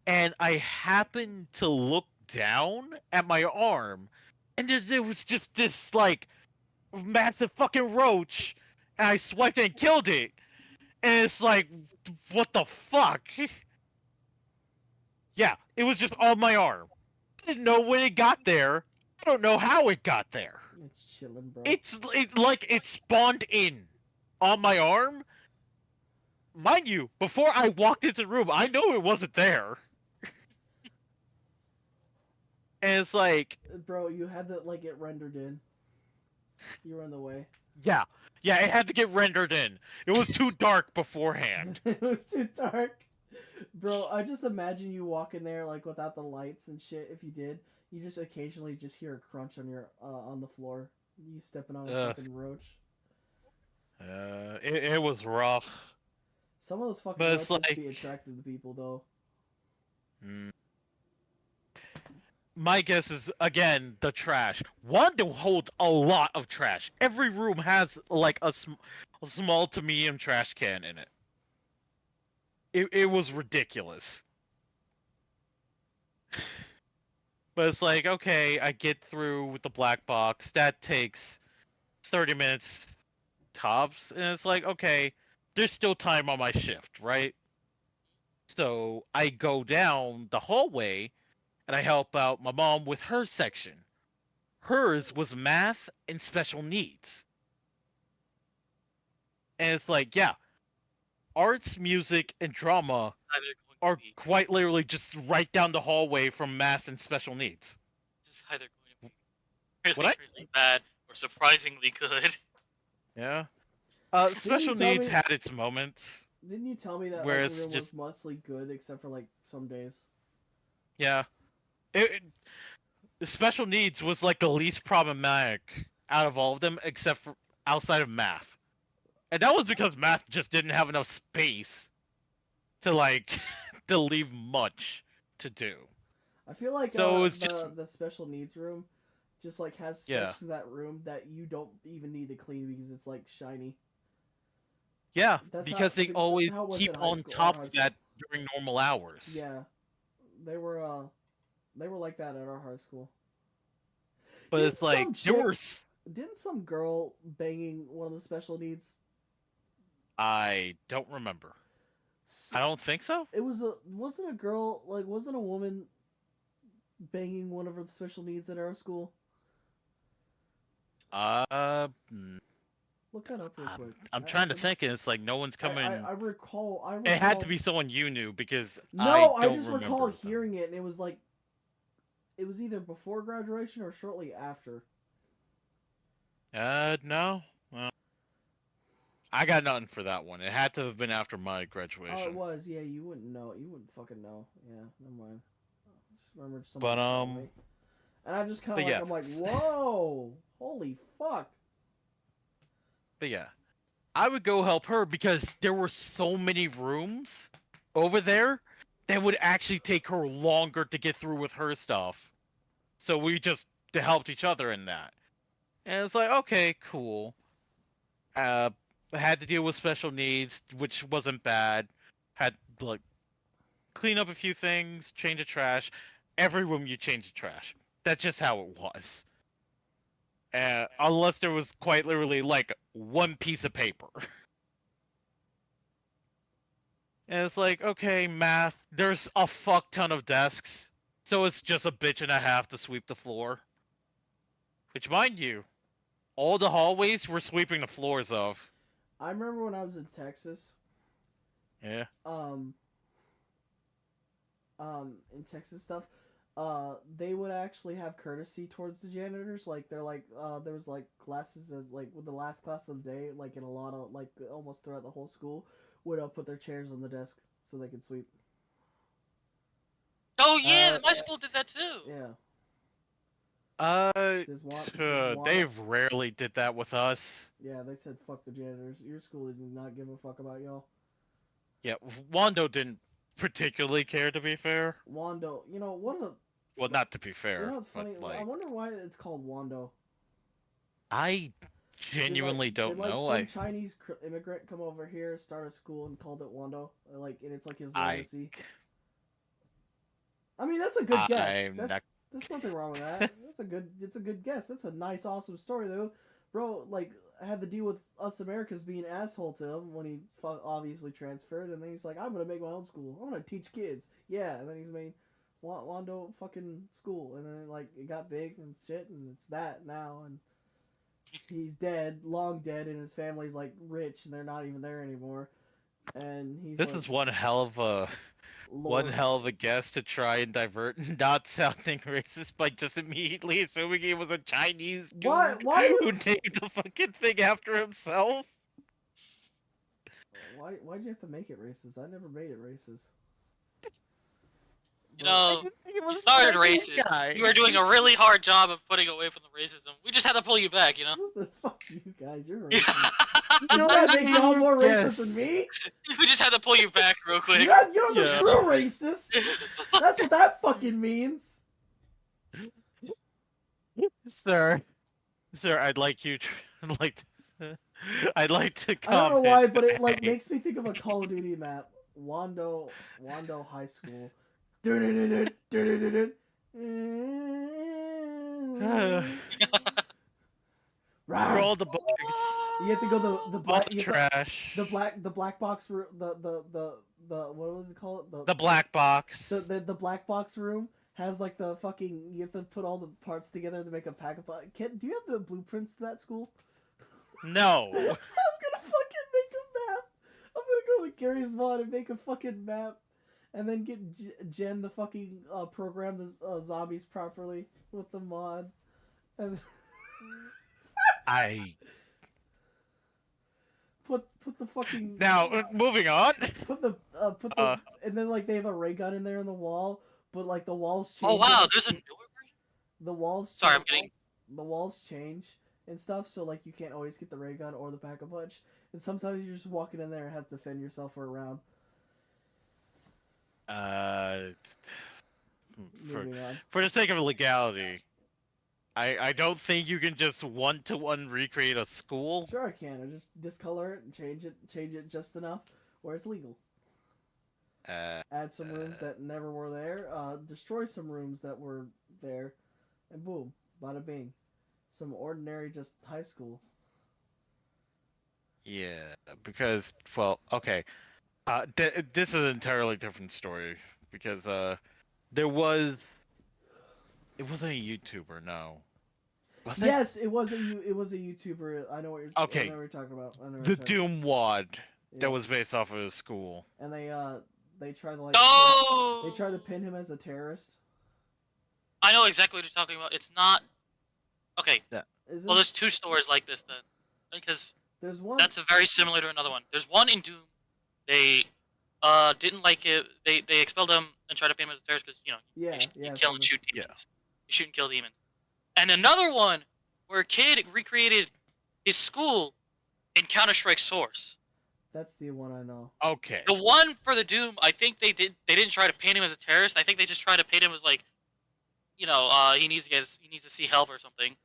and I happened to look down at my arm, and there was just this, massive fucking roach, and I swiped it and killed it. And it's like, what the fuck? Yeah, it was just on my arm. I didn't know when it got there. I don't know how it got there. It's chilling, bro. Like it spawned in on my arm. Mind you, before I walked into the room, I know it wasn't there. And it's like, Bro, you had to like get rendered in. You were in the way. yeah, it had to get rendered in. It was too dark beforehand. It was too dark. Bro, I just imagine you walking there like without the lights and shit. If you did, you just occasionally just hear a crunch on your on the floor. You stepping on a fucking roach. It was rough. Some of those fucking But it's roaches like- be attracted to people though. Mm. My guess is again the trash. Wando holds a lot of trash. Every room has like a small to medium trash can in it. It was ridiculous. But it's like, okay, I get through with the black box. That takes 30 minutes tops, and it's like, okay, there's still time on my shift, right? So I go down the hallway and I help out my mom with her section. Hers was math and special needs. And it's like, yeah, arts, music, and drama Either going are to be, quite literally just right down the hallway from math and special needs. just either going to be What really, really bad or surprisingly good. Yeah. you Special tell needs me- had its moments. Didn't you tell me that Where like, it's the room just- was mostly good except for like some days? Yeah. The special needs was like the least problematic out of all of them, except for outside of math. And that was because math just didn't have enough space to like to leave much to do. I feel like So it's the special needs room just like has Yeah. sections of that room that you don't even need to clean because it's like shiny. Yeah, That's because how- they always how it was keep in high on school- top our high of that during normal hours. Yeah, they were like that at our high school. But Didn't it's like some there chick- were Didn't some girl banging one of the special needs? I don't remember. I don't think so. It was wasn't a girl like wasn't a woman banging one of the special needs at our school? Mm, Look that up real quick. I'm I- trying I to think, and it's like no one's coming. I recall. It had to be someone you knew because No, I I don't just remember recall them. hearing it, and it was like, it was either before graduation or shortly after. No. Well, I got nothing for that one. It had to have been after my graduation. Oh, it was. Yeah, you wouldn't know. You wouldn't fucking know. Yeah, never mind. Just remember But, somebody telling me. And I just kind of but like, yeah. I'm like, whoa, holy fuck. But yeah, I would go help her because there were so many rooms over there that would actually take her longer to get through with her stuff. So we just helped each other in that. And it's like, okay, cool. I had to deal with special needs, which wasn't bad. Had like clean up a few things, change the trash. Every room you change the trash. That's just how it was. Unless there was quite literally like one piece of paper. And it's like, okay, math, there's a fuck ton of desks. So it's just a bitch and a half to sweep the floor. Which, mind you, all the hallways we're sweeping the floors of. I remember when I was in Texas. Yeah. In Texas stuff, they would actually have courtesy towards the janitors. Like they're like, there was like classes as like with the last class of the day, like in a lot of like almost throughout the whole school, would put their chairs on the desk so they could sweep. Oh yeah, Uh, my school did that too. Yeah. Does They rarely did that with us. Yeah, they said fuck the janitors. Your school did not give a fuck about y'all. Yeah, Wando didn't particularly care, to be fair. Wando, you know what a Well, not to be fair. you know what's but, funny? like, I wonder why it's called Wando. I genuinely don't did, know. Some Chinese immigrant come over here, start a school, and called it Wando. Like, and it's like his legacy. I mean, that's a good guess. There's nothing wrong with that. It's a good guess. That's a nice, awesome story, though, bro. Like, I had to deal with us Americans being an asshole to him when he obviously transferred, and then he's like, "I'm gonna make my own school. I'm gonna teach kids." Yeah, and then he's made Wando fucking school, and then like it got big and shit, and it's that now, and he's dead, long dead, and his family's like rich, and they're not even there anymore. And he's This like, is one hell of a Lord. guess to try and divert not sounding racist by just immediately assuming he was a Chinese dude Why do who you? named the fucking thing after himself. Why'd you have to make it racist? I never made it racist. You But- know, I just think it you was a started Chinese racist. guy. You were doing a really hard job of putting away from the racism. We just had to pull you back, you know? Fuck you guys, you're Yeah. racist. Does that make y'all more racist than me? We just had to pull you back real quick. You're the Yeah. true racist. That's what that fucking means. Sir, I'd like you to, I'd like to I don't know comment. why, but it like makes me think of a Call of Duty map. Wando High School. For all the bugs, You have to go the all black the trash, the black box room, the what was it called, the black box. the black box room has like the fucking, you have to put all the parts together to make a pack of do you have the blueprints to that school? No. I'm gonna fucking make a map. I'm gonna go with Gary's mod and make a fucking map, and then get Jen the fucking program the zombies properly with the mod, and I put the fucking now moving on. put the and then like they have a ray gun in there on the wall, but like the walls change. Oh wow, there's a newer version? The walls. Sorry, I'm change- getting... The walls change and stuff, so like you can't always get the ray gun or the pack a punch, and sometimes you're just walking in there and have to defend yourself for a round. Moving on. For the sake of legality, I don't think you can just one-to-one recreate a school. Sure, I can. I just discolor it and change it just enough where it's legal. Add some rooms that never were there. Destroy some rooms that were there, and boom, bada bing. Some ordinary just high school. Yeah, because okay, this is an entirely different story because there was. It wasn't a YouTuber, no. Was it? Yes, it was a YouTuber. I know what you're. Okay. I know what you're talking about. I know what The you're talking Doom Wad about. that was based off of his school. And they tried to like. No! They tried to pin him as a terrorist. I know exactly what you're talking about. It's not... Okay, Is well it? there's two stories like this then. Because There's one. that's very similar to another one. There's one in Doom. They didn't like it. They expelled him and tried to pay him as a terrorist because, you know, Yeah, you yeah. kill and shoot Yeah. demons. You shoot and kill demons. And another one where a kid recreated his school in Counter-Strike Source. That's the one I know. Okay. The one for the Doom, I think they didn't try to paint him as a terrorist. I think they just tried to paint him as like, you know, he needs to see help or something.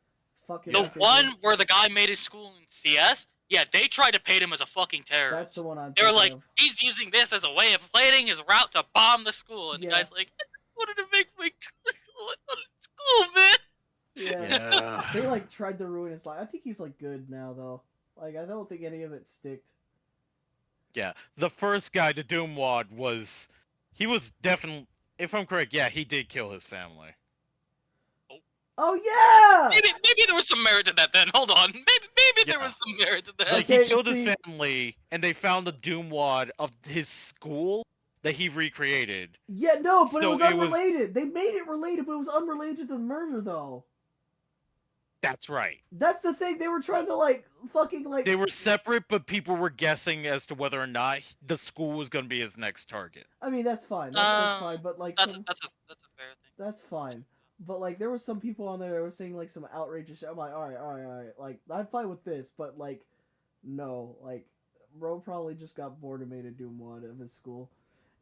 Fucking. The like they one did. where the guy made his school in CS, yeah, they tried to paint him as a fucking That's terrorist. the one I'm. They were thinking like, of. he's using this as a way of planning his route to bomb the school, and Yeah. the guy's like, I wanted to make my school, man. Yeah. Yeah. They like tried to ruin his life. I think he's like good now though. Like I don't think any of it sticked. Yeah. The first guy, the Doom Wad, he was definitely, if I'm correct, yeah, he did kill his family. Oh yeah. Maybe there was some merit to that then. Hold on. Maybe there Yeah. was some merit to that. Like Okay, he killed see- his family, and they found the Doom Wad of his school that he recreated. Yeah, no, but it So was it was- unrelated. They made it related, but it was unrelated to the murder though. That's right. That's the thing. They were trying to like fucking like. They were separate, but people were guessing as to whether or not the school was going to be his next target. I mean, that's fine. That's Uh, fine. But like, That's some, that's a fair thing. that's fine. But like, there were some people on there that were saying like some outrageous shit. I'm like, all right. Like, I'm fine with this, but like, no, like, bro probably just got bored and made a Doom Wad of his school,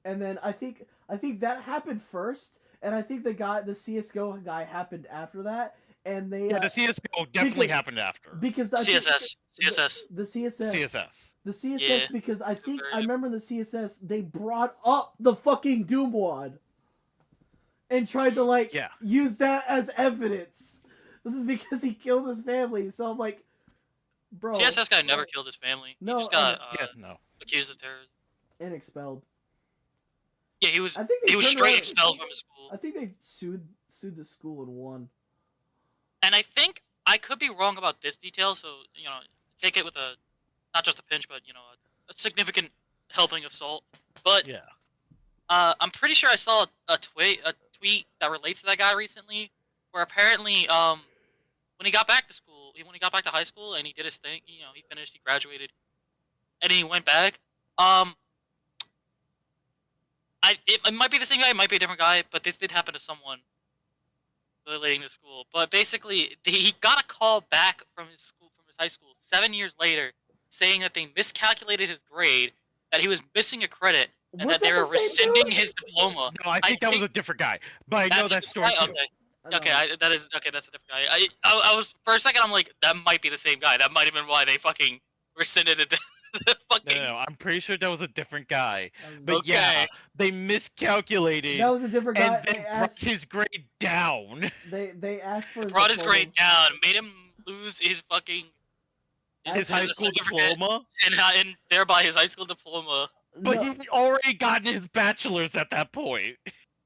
and then I think that happened first, and I think the CS:GO guy happened after that, and they Yeah, the CS:GO definitely because- happened after. because I think- CSS. the CSS CSS. The CSS, Yeah. because I think I Very- remember the CSS, they brought up the fucking Doom Wad and tried to like Yeah. use that as evidence because he killed his family. So I'm like, bro, CSS guy never killed his family. No, he just got Yeah, no. accused of terrorism. and expelled. Yeah, he was I think they he was turned straight around- expelled from his school. I think they sued the school and won. And I think I could be wrong about this detail, so take it with a not just a pinch, but a significant helping of salt. But Yeah. I'm pretty sure I saw a tweet that relates to that guy recently, where apparently when he got back to school, when he got back to high school and he did his thing, he finished, he graduated, and then he went back. It might be the same guy, it might be a different guy, but this did happen to someone relating to school. But basically, he got a call back from his high school 7 years later, saying that they miscalculated his grade, that he was missing a credit, and Was that they that were the same rescinding dude? his diploma. No, I think that was a different guy, but I know that That's story guy? too. Okay, that's a different guy. I was for a second. I'm like, that might be the same guy. That might have been why they fucking rescinded the fucking. No, I'm pretty sure that was a different guy. That But was, yeah, they miscalculated that was a different guy. and then brought his grade down. They asked for his Brought his diploma. grade down, made him lose his fucking His high school certificate, diploma. and thereby his high school diploma. But No, he had already gotten his bachelor's at that point.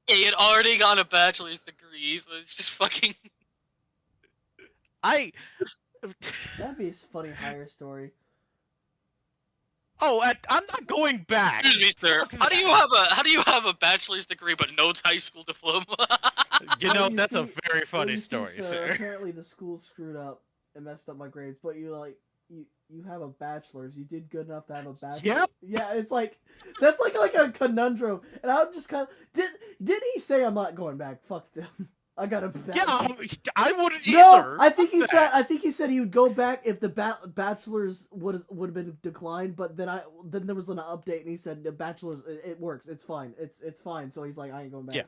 Yeah, he had already gotten a bachelor's degree, so it's just fucking. I. that'd be a funny hire story. Oh, I'm not going back. Excuse me, sir. Fuck How do that. you have a bachelor's degree but no high school diploma? You know, Well, you that's a see- very Well, funny you see, story, sir. Apparently, the school screwed up and messed up my grades, but you have a bachelor's. You did good enough to have a bachelor's. Yep. Yeah, it's like that's like a conundrum, and I'm just kind of did he say I'm not going back? Fuck them. I got a bachelor's. Yeah, I wouldn't No, either. I think he Fuck said. that. I think he said he would go back if the bachelor's would have been declined. But then there was an update, and he said the bachelor's it works. It's fine. It's fine. So he's like, I ain't going back. Yeah.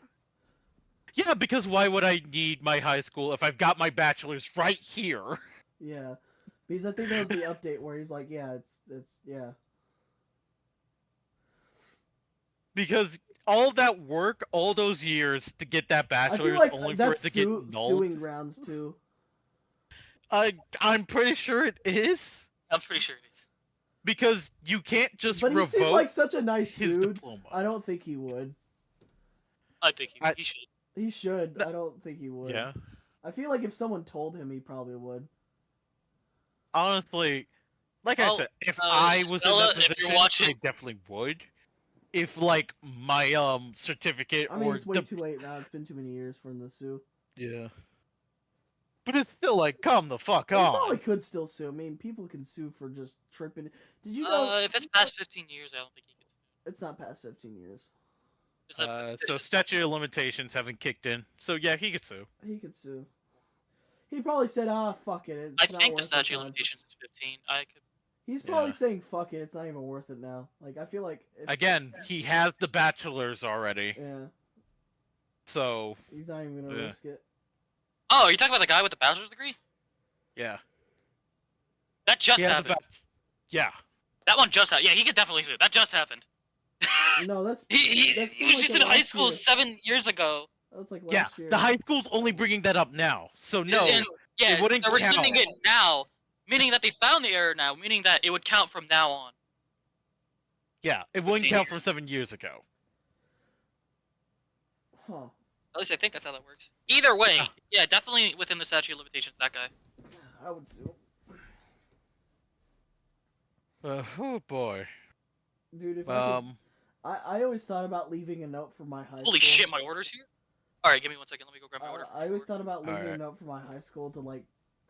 Yeah, because why would I need my high school if I've got my bachelor's right here? Yeah, because I think that was the update where he's like, yeah, it's yeah. Because all that work, all those years to get that I feel bachelor's, like only for it that's to get nulled. suing grounds too. I'm pretty sure it is. I'm pretty sure it is. Because you can't just But he seemed revoke like such a nice his dude. diploma. I don't think he would. I think I- he should. He should. No. I don't think he would. Yeah. I feel like if someone told him, he probably would. Honestly, like I Well, said, if uh, I was Bella, in that if you're position, watching- I definitely would. If like my certificate I mean, or it's way too late now. It's been too many years for him to sue. yeah. But it's still like, come the fuck He on. probably could still sue. I mean, people can sue for just tripping. Did you know? If it's past 15 years, I don't think he could. It's not past 15 years. It's not- So statute of limitations haven't kicked in. So yeah, he could sue. He could sue. He probably said, "Ah, fuck it." It's I not think the worth statute it of now." limitations is 15. I could. He's probably Yeah. saying, "Fuck it." It's not even worth it now. Like I feel like. Again, he has the bachelor's already. Yeah, So he's not even gonna Yeah. risk it. Oh, are you talking about the guy with the bachelor's degree? yeah. That just He has the happened. yeah. That one just happened. Yeah, he could definitely sue. That just happened. No, that's He that's was like just the in high last school year. 7 years ago. That was like Yeah. last year. The high school's only bringing that up now. So no. And, yeah, it wouldn't they're rescinding count. it now, meaning that they found the error now, meaning that it would count from now on. Yeah, it wouldn't See. count from 7 years ago. Huh. At least I think that's how that works. Either way, Yeah. yeah, definitely within the statute of limitations, that guy. I would sue. Oh boy. Dude, if I could, Um. I always thought about leaving a note for my high school. Holy shit, my order's here? Alright, give me 1 second. Let me go grab my order. I always thought about leaving a Alright. note for my high school to like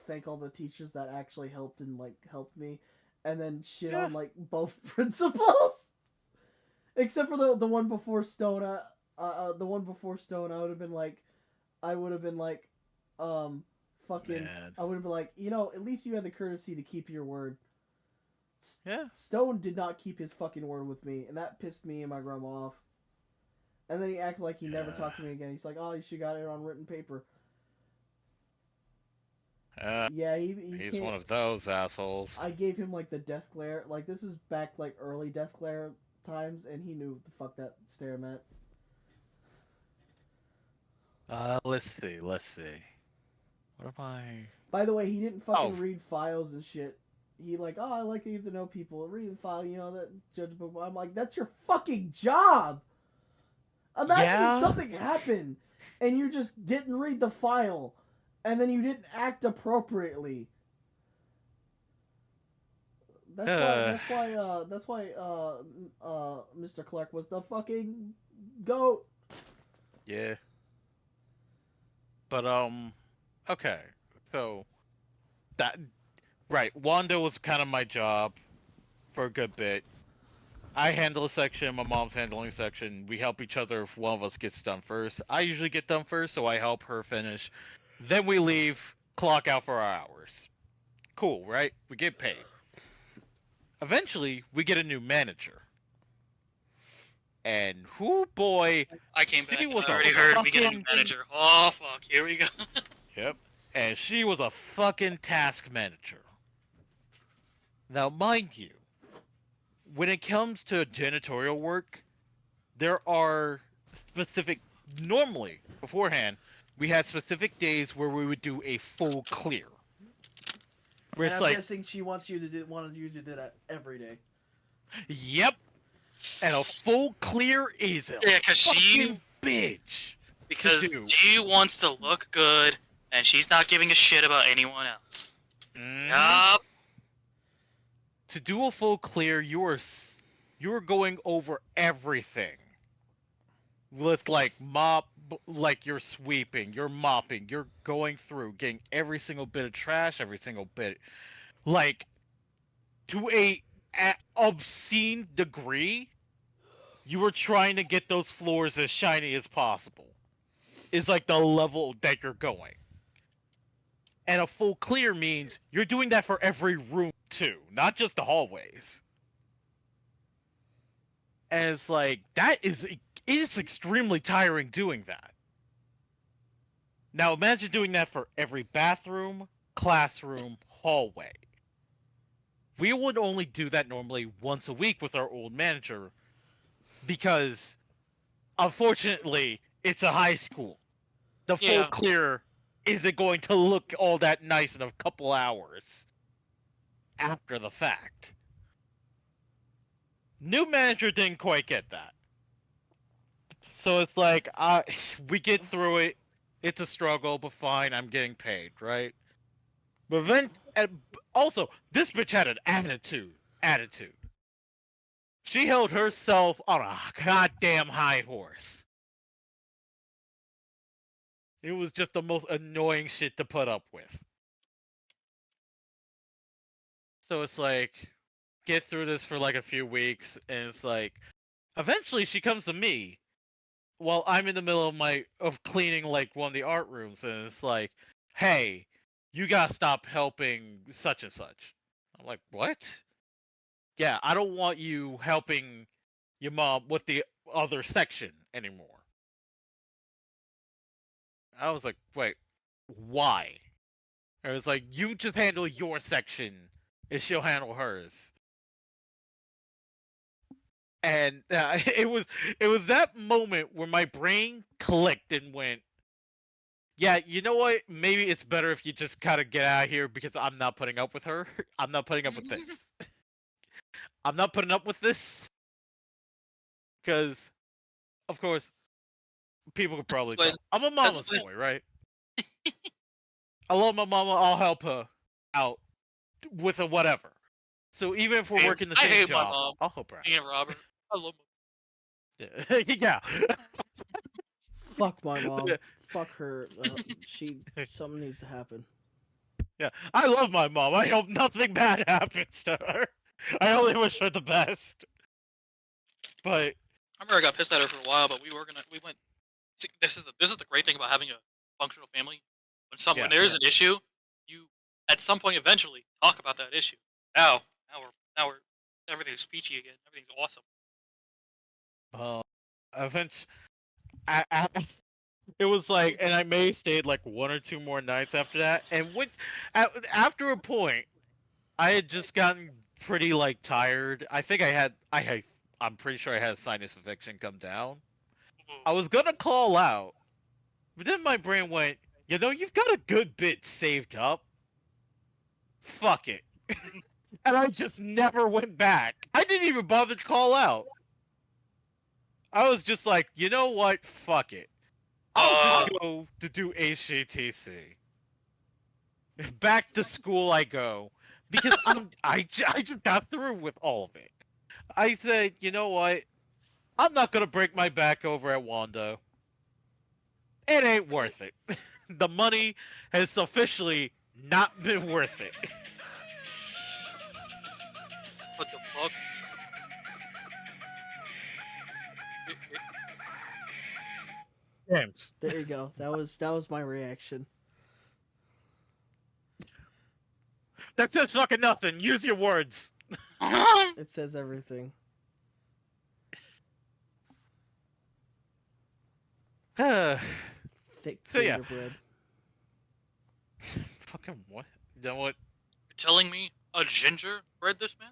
thank all the teachers that actually helped and like helped me, and then shit Yeah. on like both principals, except for the one before Stone. The one before Stone, I would have been like, fucking. Man. I would have been like, at least you had the courtesy to keep your word. Yeah. Stone did not keep his fucking word with me, and that pissed me and my grandma off. And then he acted like he never Yeah. talked to me again. He's like, "Oh, you should got it on written paper." Yeah, he He's can't. one of those assholes. I gave him like the death glare. Like this is back like early death glare times, and he knew what the fuck that stare meant. Let's see. What am I? By the way, he didn't fucking Oh. read files and shit. He like, oh, I like to get to know people. Reading file, that judge book. I'm like, that's your fucking job. Imagine Yeah. if something happened and you just didn't read the file, and then you didn't act appropriately. That's why Mr. Clark was the fucking goat. Yeah. But okay. So that right, Wanda was kind of my job for a good bit. I handle a section, my mom's handling a section. We help each other if one of us gets done first. I usually get done first, so I help her finish. Then we leave, clock out for our hours. Cool, right? We get paid. Eventually, we get a new manager. And whoo boy, I came back She and was I a already heard we get a new fucking- manager. Oh fuck, here we go. yep. And she was a fucking task manager. Now, mind you, when it comes to janitorial work, there are specific. Normally, beforehand, we had specific days where we would do a full clear. Where And it's I'm like, guessing she wanted you to do that every day. yep. And a full clear is a Yeah, because fucking bitch. because do. she wants to look good and she's not giving a shit about anyone else. Mhm. Yup. To do a full clear, you're going over everything. With like like you're sweeping, you're mopping, you're going through, getting every single bit of trash, every single bit, like to a obscene degree. You were trying to get those floors as shiny as possible. Is like the level that you're going. And a full clear means you're doing that for every room too, not just the hallways. And it's like it is extremely tiring doing that. Now imagine doing that for every bathroom, classroom, hallway. We would only do that normally once a week with our old manager because unfortunately it's a high school. The full Yeah. clear isn't going to look all that nice in a couple hours after the fact. New manager didn't quite get that. So it's like, we get through it. It's a struggle, but fine, I'm getting paid, right? But then, also, this bitch had an attitude. She held herself on a goddamn high horse. It was just the most annoying shit to put up with. So it's like, get through this for like a few weeks, and it's like, eventually she comes to me while I'm in the middle of cleaning like one of the art rooms, and it's like, hey, you gotta stop helping such and such. I'm like, what? Yeah, I don't want you helping your mom with the other section anymore. I was like, wait, why? I was like, you just handle your section, and she'll handle hers. And it was that moment where my brain clicked and went, yeah, you know what? Maybe it's better if you just kind of get out of here because I'm not putting up with her. I'm not putting up with this. I'm not putting up with this because, of course, people could probably when- tell. I'm a mama's when- boy, right? I love my mama. I'll help her out with a whatever. So even if we're Hey, working the I same hate my job, mom. I'll help her out. Me and Robert. I love Yeah. Yeah. Fuck my mom. Fuck her. Something needs to happen. Yeah, I love my mom. I hope nothing bad happens to her. I only wish her the best. But I remember I got pissed at her for a while, but we went. See, this is the great thing about having a functional family. When Yeah, there's an issue, you at some point eventually talk about that issue. Now we're everything's peachy again. Everything's awesome. eventually, it was like, and I may have stayed like one or two more nights after that. And after a point, I had just gotten pretty like tired. I think I'm pretty sure I had a sinus infection come down. I was gonna call out, but then my brain went, you've got a good bit saved up. Fuck it. And I just never went back. I didn't even bother to call out. I was just like, you know what? Fuck it. I'll just go to do HGTC. Back to school I go because I just got through with all of it. I said, you know what? I'm not gonna break my back over at Wando. It ain't worth it. The money has officially not been worth it. What the fuck? James. There you go. That was my reaction. That's just fucking nothing. Use your words. It says everything. Fucking Thick So, yeah. gingerbread. what? You know what? You're telling me a ginger bred this man?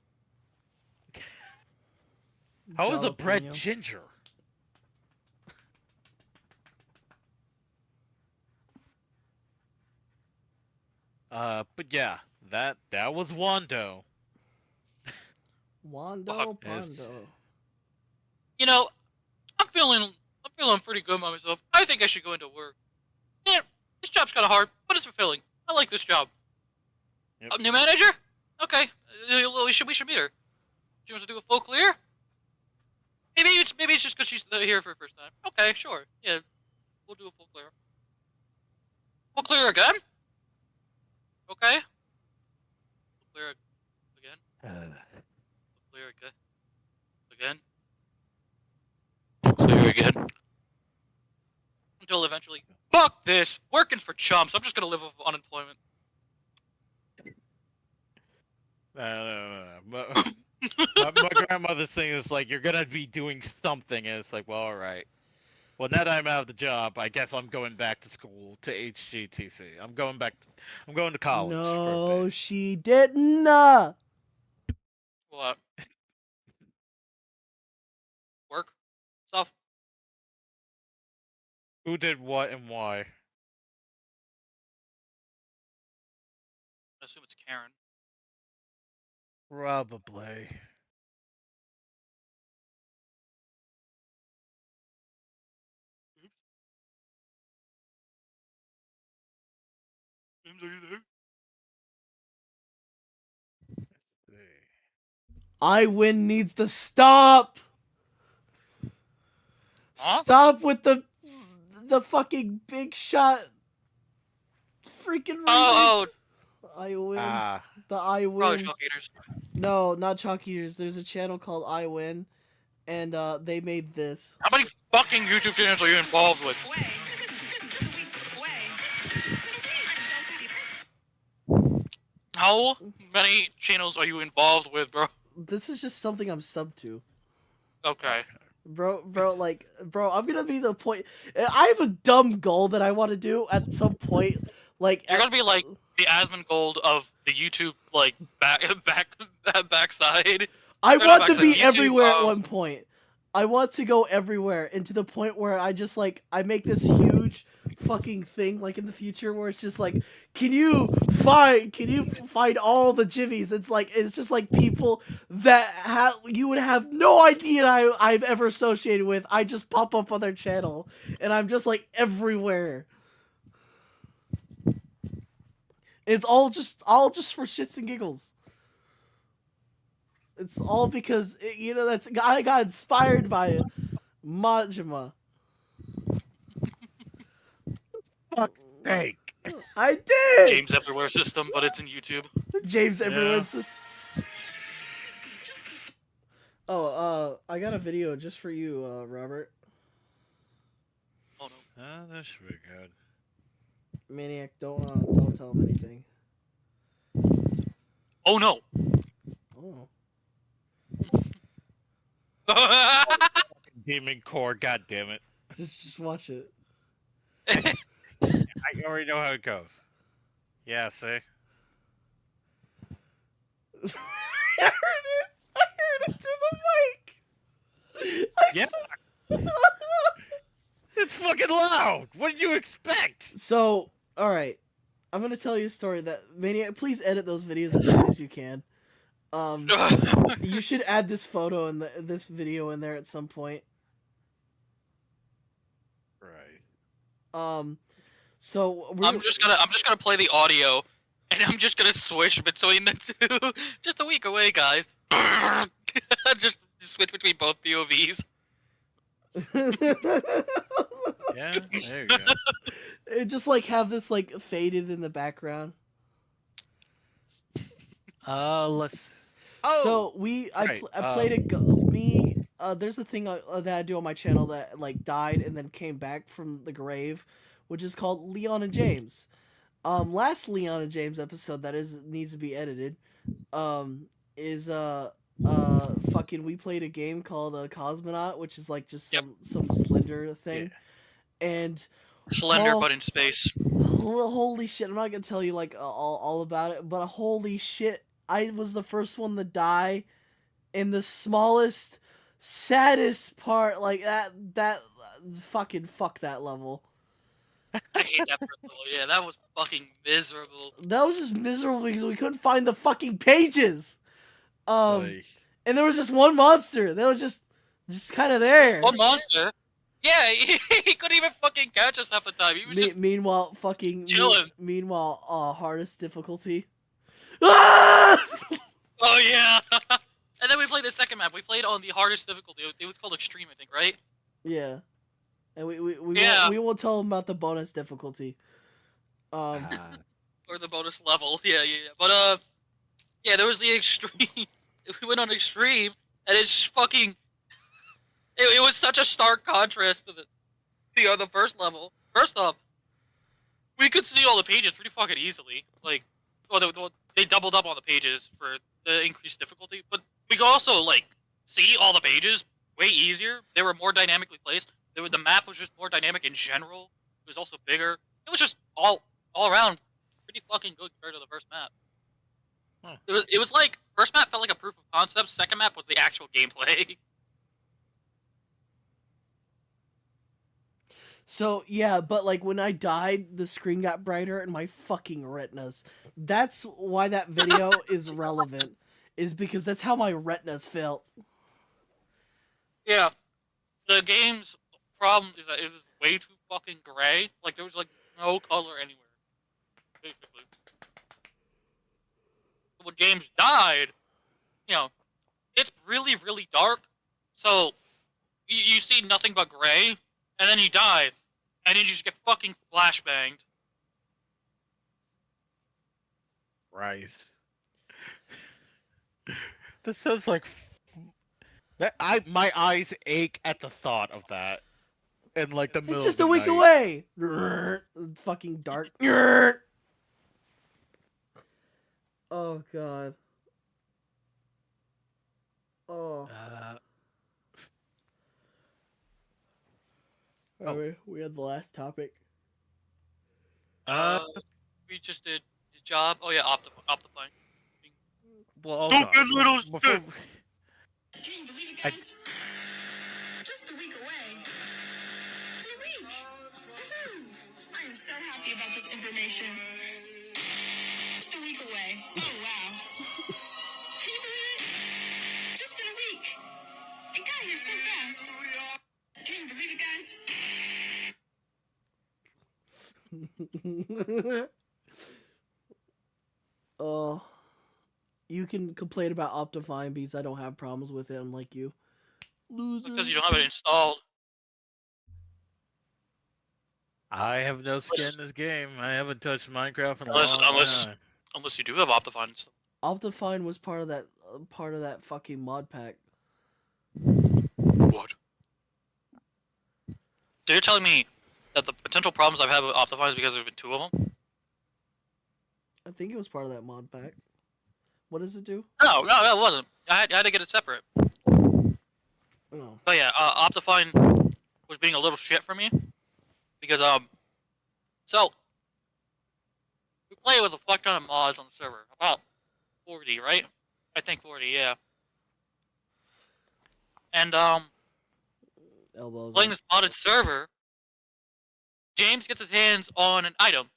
How is the bread Jalapeno. ginger? But yeah, that was Wando. Wando Yes. Pondo. You know, I'm feeling pretty good about myself. I think I should go into work. Yeah, this job's kind of hard, but it's fulfilling. I like this job. Yep. New manager? Okay, we should meet her. She wants to do a full clear. Maybe it's just because she's here for the first time. Okay, sure. Yeah, we'll do a full clear. Full clear again? Okay. Full clear again. Full clear again. Full clear again. Until eventually, fuck this! Working's for chumps. I'm just gonna live off unemployment. No. My grandmother's thing is like, you're gonna be doing something, and it's like, well, all right. Well, now that I'm out of the job, I guess I'm going back to school to HGTC. I'm going to college. for a No, bit. she didn't. What? Work? Stuff? Who did what and why? I assume it's Karen. Probably. James, are you there? iWin needs to stop. Huh? Stop with the fucking big shot. Freaking Oh, iWin. Ah, The probably iWin. Chalk Eaters. No, not Chalk Eaters. There's a channel called iWin, and they made this. How many fucking YouTube channels are you involved with? How many channels are you involved with, bro? This is just something I'm sub to. Okay. Bro, I'm gonna be the point. I have a dumb goal that I want to do at some point. Like, You're gonna be like the Asmongold of the YouTube, like, backside. I Go want back to to be YouTube, everywhere at one point. I want to go everywhere, and to the point where I just like I make this huge fucking thing like in the future where it's just like, can you find all the jimmies? It's just like people that you would have no idea I've ever associated with. I just pop up on their channel, and I'm just like everywhere. It's all just for shits and giggles. It's all because I got inspired by it. Majima. hey. I did. James Everywhere system, but it's in YouTube. James Yeah. everyone's just. Oh, I got a video just for you, Robert. Oh no. That should be good. Maniac, don't tell him anything. Oh no. Oh. Demon Core, god damn it. Just watch it. I already know how it goes. Yeah, see? I heard it through the mic. Yeah. It's fucking loud! What did you expect? So, alright. I'm gonna tell you a story that Maniac, please edit those videos as soon as you can. You should add this photo and this video in there at some point. Right. So I'm just gonna play the audio and I'm just gonna switch between the two. Just a week away, guys. just switch between both POVs. Yeah, there you go. It just like have this like faded in the background. Let's. Oh, So right. I played there's a thing that I do on my channel that like died and then came back from the grave, which is called Leon and James. Last Leon and James episode that needs to be edited. Is fucking we played a game called Cosmonaut, which is like just some Slender thing, and Slender, oh, but in space. holy shit! I'm not gonna tell you like all about it, but holy shit! I was the first one to die in the smallest, saddest part. Like that fucking fuck that level. I hate that first level. Yeah, that was fucking miserable. That was just miserable because we couldn't find the fucking pages. Like, And there was just one monster. That was just kind of there. One monster. Yeah, he couldn't even fucking catch us half the time. He was just Meanwhile, fucking chilling. Meanwhile, hardest difficulty. Ah! Oh yeah. And then we played the second map. We played on the hardest difficulty. It was called extreme, I think, right? Yeah. And Yeah. we won't tell them about the bonus difficulty. ah, Or the bonus level. Yeah. But yeah, there was the extreme. We went on extreme, and it's just fucking. It was such a stark contrast to the first level. First off, we could see all the pages pretty fucking easily. Like, they doubled up on the pages for the increased difficulty, but we could also like see all the pages way easier. They were more dynamically placed. The map was just more dynamic in general. It was also bigger. It was just all around pretty fucking good compared to the first map. Huh. It was like first map felt like a proof of concept. Second map was the actual gameplay. So yeah, but like when I died, the screen got brighter and my fucking retinas. That's why that video is relevant. Is because that's how my retinas felt. Yeah, the game's problem is that it was way too fucking gray. Like there was like no color anywhere, basically. When James died, you know, it's really really dark. So you see nothing but gray, and then you die, and then you just get fucking flashbanged. Christ. This sounds like that. My eyes ache at the thought of that. In like the middle. It's just of a the week night. away. Fucking dark. Oh god. Oh. Alright, we had the last topic. We just did his job. Oh yeah, Optifine. Well, Stupid little before, shit. Can you believe it, guys? Just a week away. In a week. Woohoo! I am so happy about this information. Just a week away. Oh, wow. Can you believe it? Just in a week. It got here so fast. Can you believe it, guys? Oh. You can complain about Optifine because I don't have problems with it, unlike you. Loser. Because you don't have it installed. I have no skin in this game. I haven't touched Minecraft in a long time. Unless you do have Optifine installed. Optifine was part of that fucking mod pack. What? So you're telling me that the potential problems I've had with Optifine is because there's been two of them? I think it was part of that mod pack. What does it do? No, it wasn't. I had to get it separate. Oh. But yeah, Optifine was being a little shit for me. Because, so, we play with a fuck ton of mods on the server. About 40, right? I think 40, yeah. And, Elbows. playing this modded server, James gets his hands on an item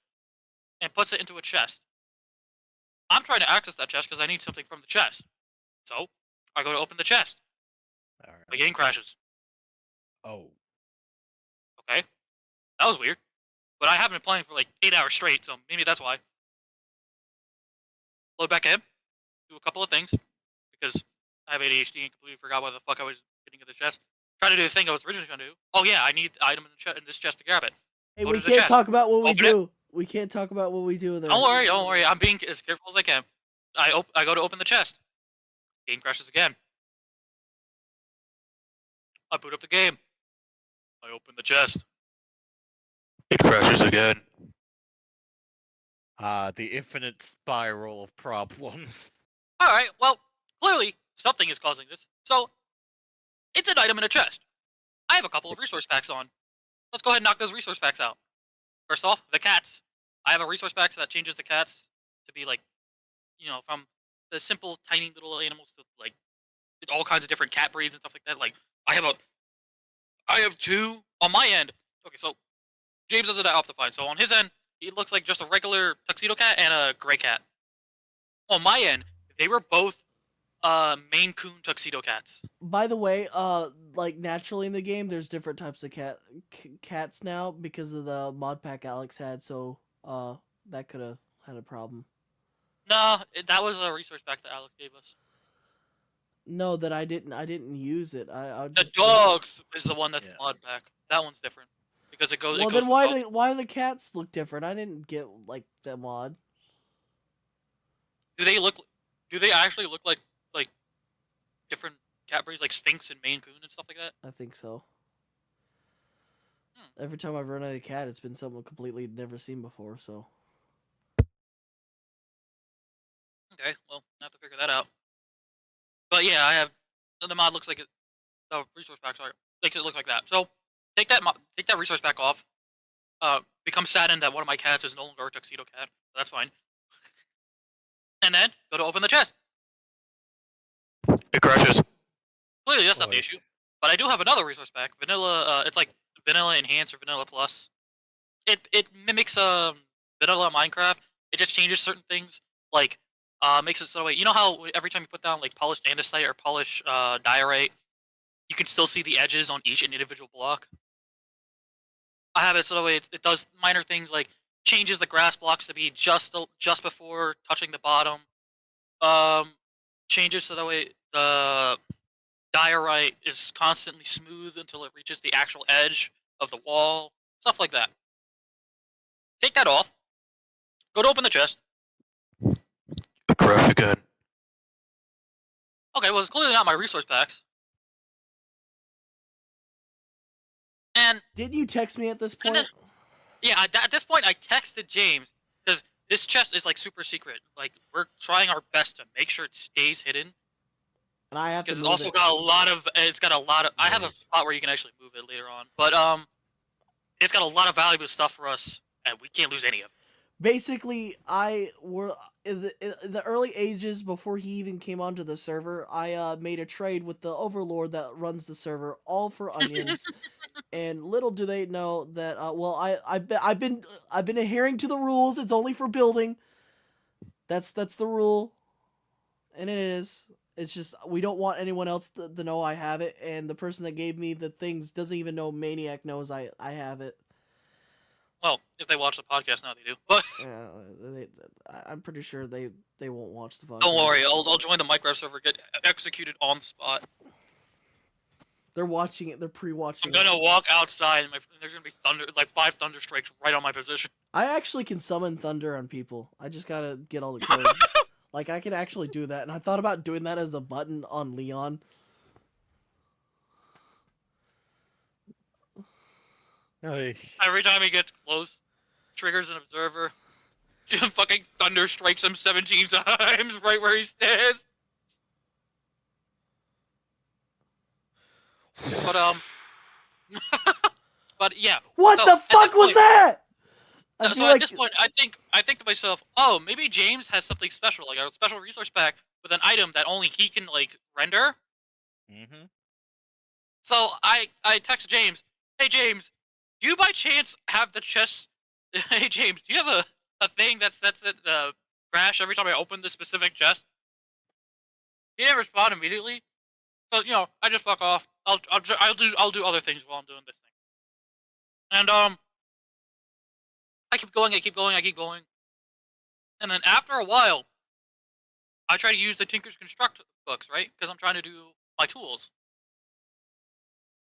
and puts it into a chest. I'm trying to access that chest because I need something from the chest. So, I go to open the chest. All right. The game crashes. Oh. Okay? That was weird. But I haven't been playing for like 8 hours straight, so maybe that's why. load back in, do a couple of things because I have ADHD and completely forgot what the fuck I was getting in the chest. Try to do the thing I was originally going to do. Oh yeah, I need the item in this chest to grab it. Hey, Go we to the can't chest. talk about what we Open it. do. We can't talk about what we do there. Don't worry, don't worry. I'm being as careful as I can. I go to open the chest. Game crashes again. I boot up the game. I open the chest. It crashes again. The infinite spiral of problems. Alright, well, clearly something is causing this. So, it's an item in a chest. I have a couple of resource packs on. Let's go ahead and knock those resource packs out. First off, the cats. I have a resource pack that changes the cats to be like, from the simple, tiny little animals to like all kinds of different cat breeds and stuff like that. Like, I have two on my end. Okay, so James does it at Optifine. So on his end, he looks like just a regular tuxedo cat and a gray cat. On my end, they were both Maine Coon tuxedo cats. By the way, like naturally in the game, there's different types of cats now because of the mod pack Alex had. So, that could have had a problem. No, that was a resource pack that Alex gave us. No, that I didn't use it. I The just, dogs is the one that's Yeah. the mod pack. That one's different because it goes. Well, it goes then why do the cats look different? I didn't get like that mod. Do they actually look like different cat breeds, like Sphinx and Maine Coon and stuff like that? I think so. Hmm. Every time I've run out of cat, it's been something completely never seen before. So Okay, well, I have to figure that out. But yeah, I have the mod looks like it. The resource pack makes it look like that. So take that resource pack off. Become saddened that one of my cats is no longer a tuxedo cat. That's fine. And then go to open the chest. It crashes. Clearly, that's not the Boy. issue. But I do have another resource pack. Vanilla. It's like Vanilla Enhanced or Vanilla Plus. It mimics Vanilla Minecraft. It just changes certain things. Like makes it so you know how every time you put down like polished andesite or polished diorite, you can still see the edges on each individual block. I have it so it does minor things like changes the grass blocks to be just before touching the bottom. Changes so that way the diorite is constantly smooth until it reaches the actual edge of the wall. Stuff like that. Take that off. Go to open the chest. Crash again. Okay, well it's clearly not my resource packs. And didn't you text me at this And point? then- yeah, at this point I texted James because this chest is like super secret. Like we're trying our best to make sure it stays hidden And I have to because it's move also it. got a lot of. It's got a lot of. I have a Nice. spot where you can actually move it later on, but it's got a lot of valuable stuff for us, and we can't lose any of it. Basically, I were in the early ages before he even came onto the server. I made a trade with the overlord that runs the server, all for onions. And little do they know that. Well, I've been adhering to the rules. It's only for building. That's the rule, and it is. It's just we don't want anyone else to know I have it, and the person that gave me the things doesn't even know Maniac knows I have it. Well, if they watch the podcast now, they do. But I'm pretty sure they won't watch the podcast. don't worry, I'll join the Minecraft server, get executed on the spot. They're watching it. They're pre-watching. I'm gonna walk outside, and there's gonna be like 5 thunder strikes right on my position. I actually can summon thunder on people. I just gotta get all the code. Like I can actually do that, and I thought about doing that as a button on Leon. Every time he gets close, triggers an observer. Fucking thunder strikes him 17 times right where he stands. But but yeah. What So, the at fuck this was point- that? I So feel at like this point, I think to myself, oh, maybe James has something special, like a special resource pack with an item that only he can like render. Mm-hmm. So I text James, hey James, do you by chance have the chest? Hey James, do you have a thing that sets it crash every time I open this specific chest? He didn't respond immediately, so I just fuck off. I'll do other things while I'm doing this thing. And I keep going, and then after a while, I try to use the Tinker's Construct books, right? Because I'm trying to do my tools.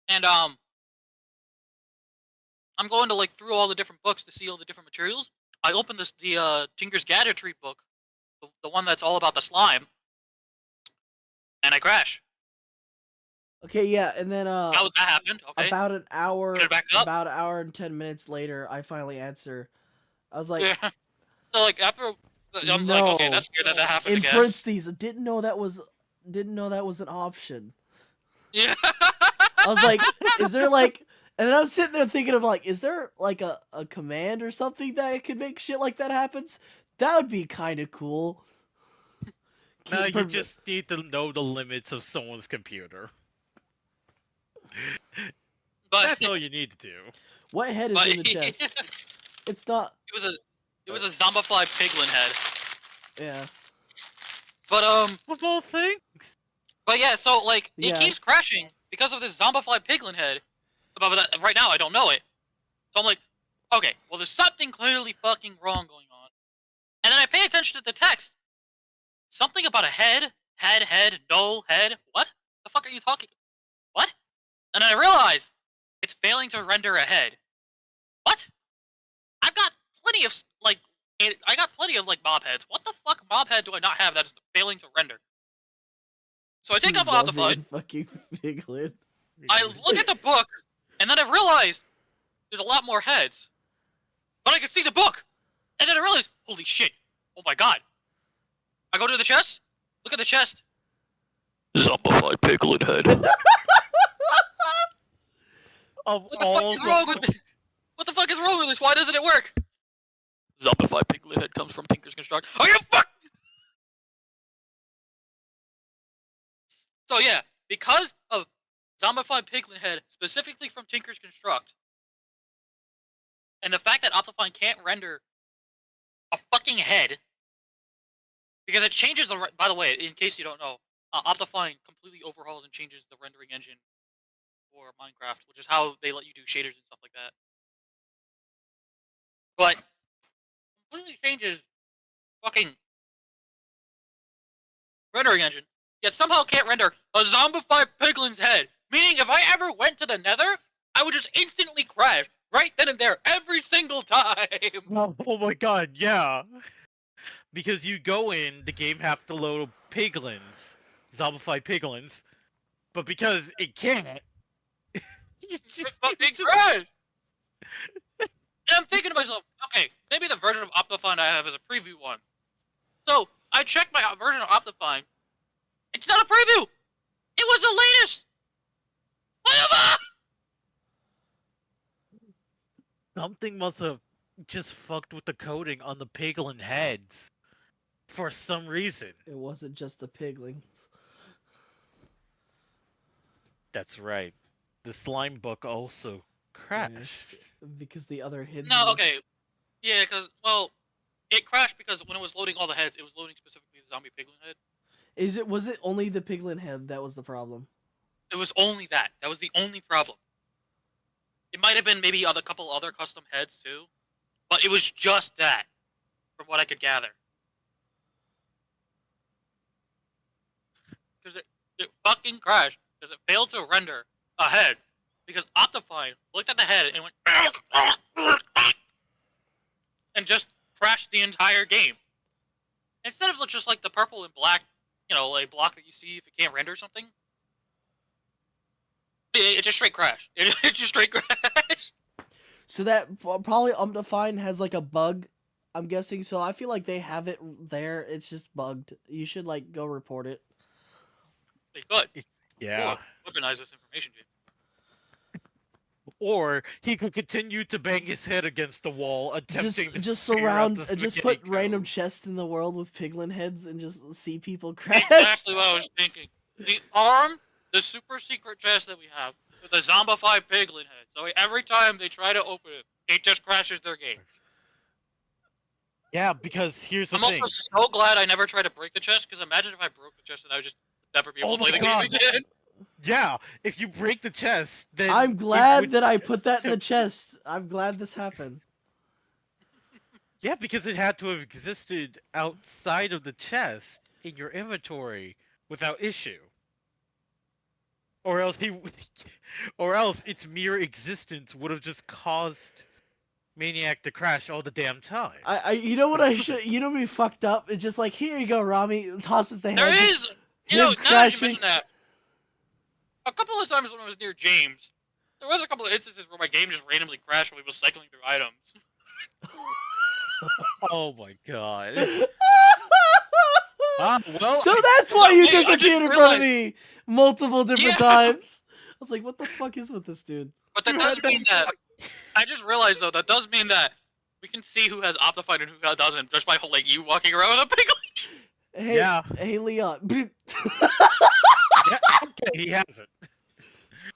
And I'm going to like through all the different books to see all the different materials. I open the Tinker's Gadgetry book, the one that's all about the slime, and I crash. Okay, yeah, and then That happened. Okay. about an hour, Get it back up? about an hour and 10 minutes later, I finally answer. I was like, Yeah. So like after, I'm like, okay, No. that's weird that happened in again. parentheses, didn't know that was an option. Yeah. I was like, is there like, and then I'm sitting there thinking of like, is there like a command or something that could make shit like that happens? That would be kind of cool. No, Keep you preve- just need to know the limits of someone's computer. But That's all you need to do. What head is but in the chest? It's not. it was a zombified piglin head. Yeah. But Of all things. But yeah, so like it Yeah. keeps crashing because of this zombified piglin head. But right now I don't know it. So I'm like, okay, well there's something clearly fucking wrong going on. And then I pay attention to the text. Something about a head, no head. What? The fuck are you talking? What? And then I realize it's failing to render a head. What? I've got plenty of I got plenty of like mob heads. What the fuck mob head do I not have that is failing to render? So I take off Zombie Optifine. fucking piglin. I look at the book, and then I realize there's a lot more heads. But I can see the book! And then I realize, holy shit, oh my god. I go to the chest, look at the chest. Zombified piglin head. Of What the all fuck is wrong with this? What the fuck is wrong with this? Why doesn't it work? Zombified piglin head comes from Tinker's Construct. Are you fuck? So yeah, because of zombified piglin head, specifically from Tinker's Construct, and the fact that Optifine can't render a fucking head, because it changes the. By the way, in case you don't know, Optifine completely overhauls and changes the rendering engine for Minecraft, which is how they let you do shaders and stuff like that. But completely changes fucking rendering engine, yet somehow can't render a zombified piglin's head. Meaning, if I ever went to the Nether, I would just instantly crash right then and there every single time. Oh my god, yeah. Because you go in, the game have to load piglins, zombified piglins, but because it can't, you just, It fucking you just- crash. And I'm thinking to myself, okay, maybe the version of Optifine I have is a preview one. So I checked my version of Optifine. It's not a preview. It was the latest. Whatever. Something must have just fucked with the coding on the piglin heads for some reason. It wasn't just the piglins. That's right. The slime book also crashed. Because the other hidden. No, okay. Yeah, because, well, it crashed because when it was loading all the heads, it was loading specifically the zombie piglin head. Was it only the piglin head that was the problem? It was only that. That was the only problem. It might have been maybe a couple other custom heads too, but it was just that, from what I could gather. Because it fucking crashed because it failed to render a head. Because Optifine looked at the head and went and just crashed the entire game. Instead of just like the purple and black, like block that you see if it can't render something. It just straight crashed. It just straight crashed. So that probably Optifine has like a bug, I'm guessing. So I feel like they have it there. It's just bugged. You should like go report it. They could. Yeah. Or weaponize this information, Jim. Or he could continue to bang his head against the wall, attempting to Just figure out surround, the just spaghetti put random code. chests in the world with piglin heads and just see people crash. Exactly what I was thinking. The super secret chest that we have, with a zombified piglin head. So every time they try to open it, it just crashes their game. Yeah, because here's the I'm thing. also so glad I never tried to break the chest, because imagine if I broke the chest and I would just never be able Oh to play my the God. game again. Yeah, if you break the chest, then I'm it glad would- that I put that in the chest. I'm glad this happened. Yeah, because it had to have existed outside of the chest. in your inventory without issue. Or else or else its mere existence would have just caused Maniac to crash all the damn time. You know what I should, you know, what would be fucked up. It's just like, here you go, Rami. Tosses the There head. is, him now that you crashing. mention that, a couple of times when I was near James, there was a couple of instances where my game just randomly crashed when we was cycling through items. Oh my god. Well, So that's why you Hey, I just disappeared in front of me multiple different times. I was like, what the fuck is with this dude? But that You does had that mean that, I just realized though, that does mean that we can see who has Optified and who doesn't just by like you walking around with a piglet. Hey, Yeah. hey, Leon. yeah, okay, he hasn't. You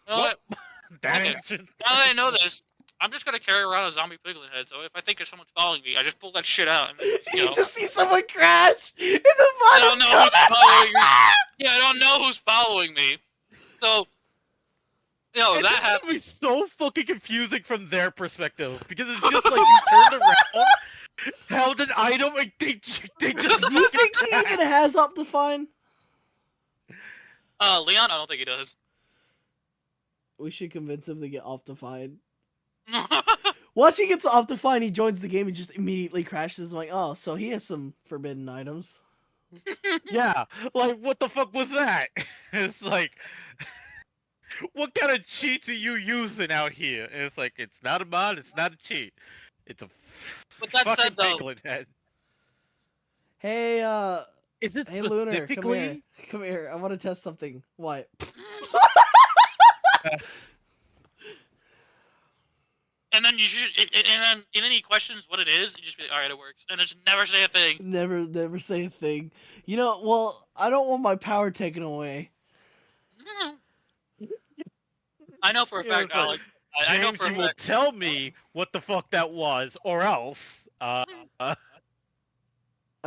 know What? what? That Okay. answers. Now that I know this, I'm just gonna carry around a zombie piglet head. So if I think if someone's following me, I just pull that shit out. And, you You know, just see someone crash in the I bottom don't know who's following me. corner. Yeah, I don't know who's following me. So, you know, And that this happened. would be so fucking confusing from their perspective because it's just like you turned around, held an item, and they just. Do you think he even has Optifine? Leon, I don't think he does. We should convince him to get Optifine. Once he gets Optifine, he joins the game and just immediately crashes. I'm like, oh, so he has some forbidden items. Yeah, like what the fuck was that? It's like, what kind of cheats are you using out here? And it's like, it's not a mod, it's not a cheat, it's a But that fucking said, though- piglet head. Hey, Is it hey, Lunar, come specifically? here. Come here. I want to test something. What? And then you should, and then he questions what it is. You just be like, all right, it works, and just never say a thing. Never say a thing. You know, well, I don't want my power taken away. I know for a Yeah, fact, but Alex. I know James, for a you will fact. tell me what the fuck that was, or else. I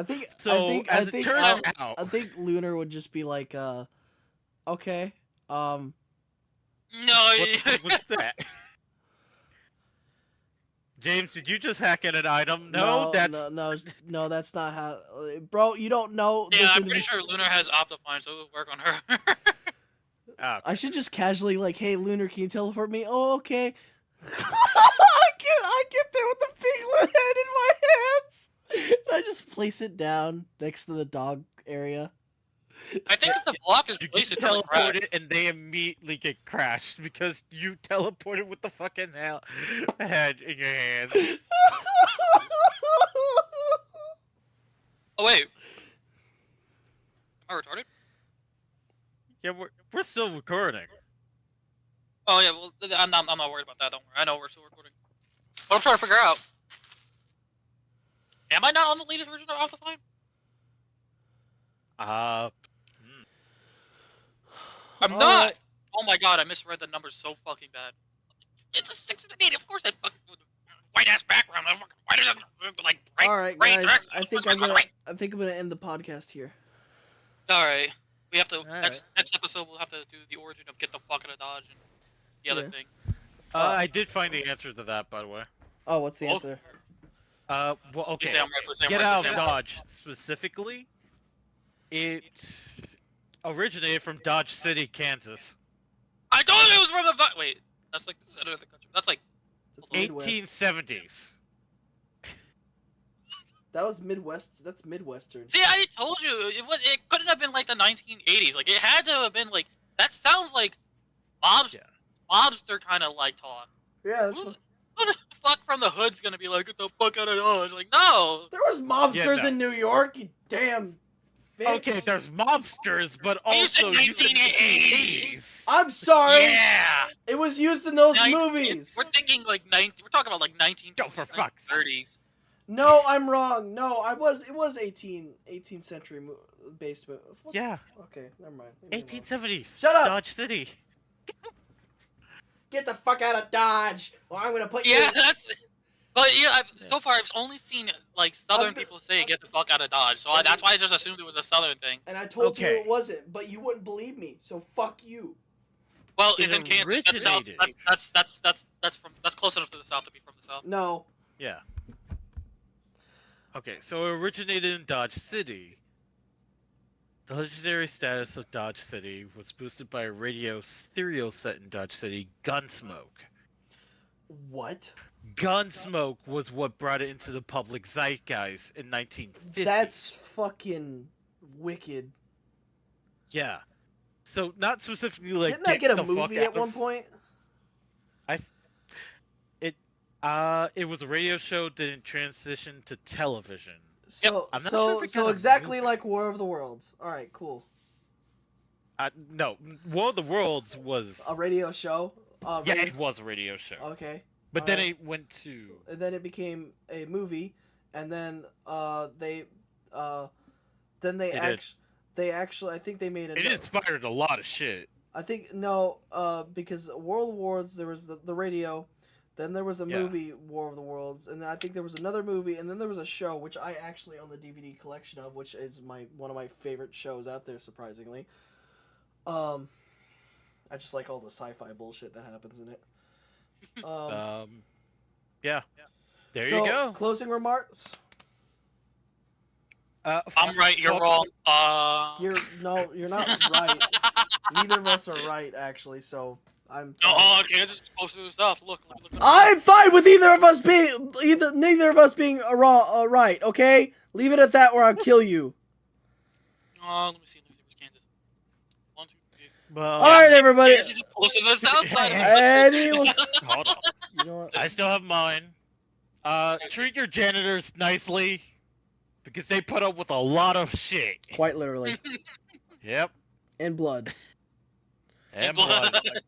think. So I as it think. turns out, I think Lunar would just be like, okay, No, what the fuck was that? James, did you just hack in an item? No, that's no, that's not how, bro. You don't know. yeah, this I'm individ- pretty sure Lunar has Optifine, so it would work on her. ah, I should just casually like, hey, Lunar, can you teleport me? Oh, okay. I get there with the piglet head in my hands, and I just place it down next to the dog area. I think if the block is you placed, get it doesn't crash. teleported and they immediately get crashed because you teleported with the fucking head in your hands. Oh wait, am I retarded? Yeah, we're still recording. Oh yeah, well I'm not worried about that. Don't worry, I know we're still recording. But I'm trying to figure out. Am I not on the latest version of Optifine? I'm All not. right. Oh my god, I misread the numbers so fucking bad. It's a 6 and an 8. Of course, I fucking white ass background. Why did it like bright, All right, bright guys. direction? I think I'm gonna end the podcast here. All right, we have to Alright. next episode. We'll have to do the origin of get the fuck out of Dodge and the other Yeah. thing. I did find the answer to that, by the way. Oh, what's the Oh, answer? Well, You okay. say I'm right. Say I'm Get right, Out say of I'm right. Dodge specifically, it originated from Dodge City, Kansas. I told you it was from the wait. That's like the center of the country. That's like That's Midwest. 1870s. That was Midwest. That's Midwestern. see, I told you it couldn't have been like the 1980s. Like it had to have been like that. Sounds like mobster kind of like talk. Yeah, that's Who what... the fuck from the hood's gonna be like, get the fuck out of Dodge? Like, no. There was mobsters no. in New York. You damn. Bitch. Okay, there's mobsters, but You said also you said 1980s. 1980s. I'm sorry. Yeah. It was used in those 19 movies. We're thinking like 19. We're talking about like 19. Oh, for fuck's sake. 30s. No, I'm wrong. No, It was 18th century based movie. Yeah, Okay, never mind. Leave me alone. 1870s. Shut up. Dodge City. Get the fuck out of Dodge, or I'm gonna put Yeah, you. that's. But yeah, so far I've only seen like Southern been- people say "get the fuck out of Dodge," so that's why I just assumed it was a Southern thing. And I told you Okay. it wasn't, but you wouldn't believe me. So fuck you. Well, It it's in Kansas. That's south. originated. That's close enough to the south to be from the south. No. Yeah. Okay, so it originated in Dodge City, The legendary status of Dodge City was boosted by a radio stereo set in Dodge City, Gunsmoke. What? Gunsmoke was what brought it into the public zeitgeist in 1950. That's fucking wicked. Yeah. So not specifically like Didn't that get a the fuck movie out at one of- point? It was a radio show, didn't transition to television. So I'm not sure if it got a exactly movie. like War of the Worlds. All right, cool. No, War of the Worlds was A radio show. it was a radio show, Okay. but then alright. it went to And then it became a movie, and then they did. actually I think they made it inspired a lot of shit. I think no, because World Wars there was the radio, then there was a Yeah. movie War of the Worlds, and then I think there was another movie, and then there was a show which I actually own the DVD collection of, which is one of my favorite shows out there, surprisingly. I just like all the sci-fi bullshit that happens in it. Yeah. There so, you go. Closing remarks. I'm right, you're wrong. You're not right. Neither of us are right, actually. So I'm. No, okay, this is supposed to do stuff. Look. I'm fine with neither of us being wrong. Right? Okay, leave it at that, or I'll kill you. Let me see. Where's Kansas? 1, 2, 3. Well, All right, everybody. Kansas is closer to the south side. Anyway, hold on. you know what? I still have mine. Treat your janitors nicely, because they put up with a lot of shit. Quite literally, Yep. and blood, And blood. blood.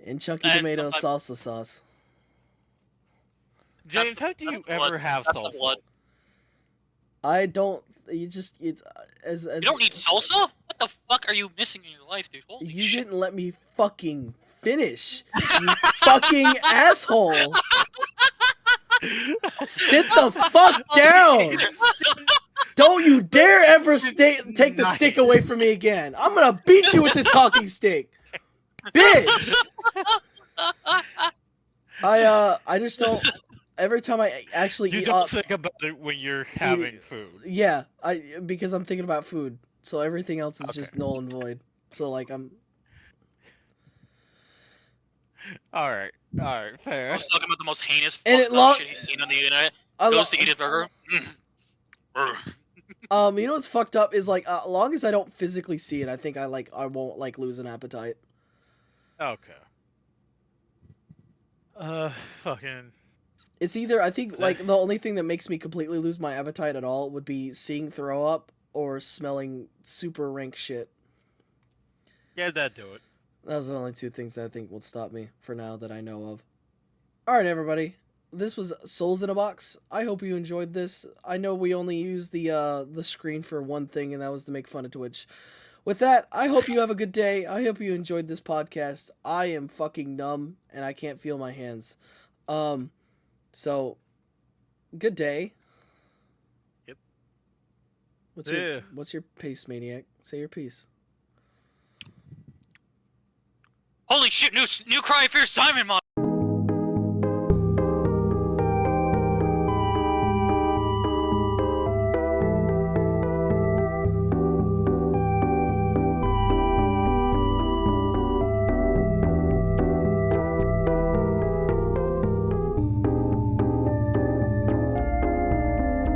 and chunky And tomato sometimes- salsa sauce. James, That's how do you that's the blood. ever have That's the salsa? blood. I don't. It's as You don't need salsa? What the fuck are you missing in your life, dude? Holy You shit. didn't let me fucking finish. You fucking asshole. Sit the fuck down. Don't you dare ever take the stick away from me again. I'm gonna beat you with this talking stick. Bitch. I just don't. Every time I actually You eat, don't think about it when you're having food. yeah, because I'm thinking about food. So everything else is Okay. just null and void. So like I'm. All right, fair. I was talking about the most heinous And fucked it up lo- shit he's seen on the internet. I Goes to eat his burger. You know what's fucked up is like, as long as I don't physically see it, I think I won't like lose an appetite. Okay. Fucking. It's either I think like the only thing that makes me completely lose my appetite at all would be seeing throw up or smelling super rank shit. Yeah, that do it. Those are the only two things that I think will stop me for now that I know of. All right, everybody. This was Souls in a Box. I hope you enjoyed this. I know we only used the screen for one thing, and that was to make fun of Twitch. With that, I hope you have a good day. I hope you enjoyed this podcast. I am fucking numb, and I can't feel my hands. So, good day. Yep. What's your piece, Maniac? Say your piece. Holy shit, new Cry Fear Simon mod.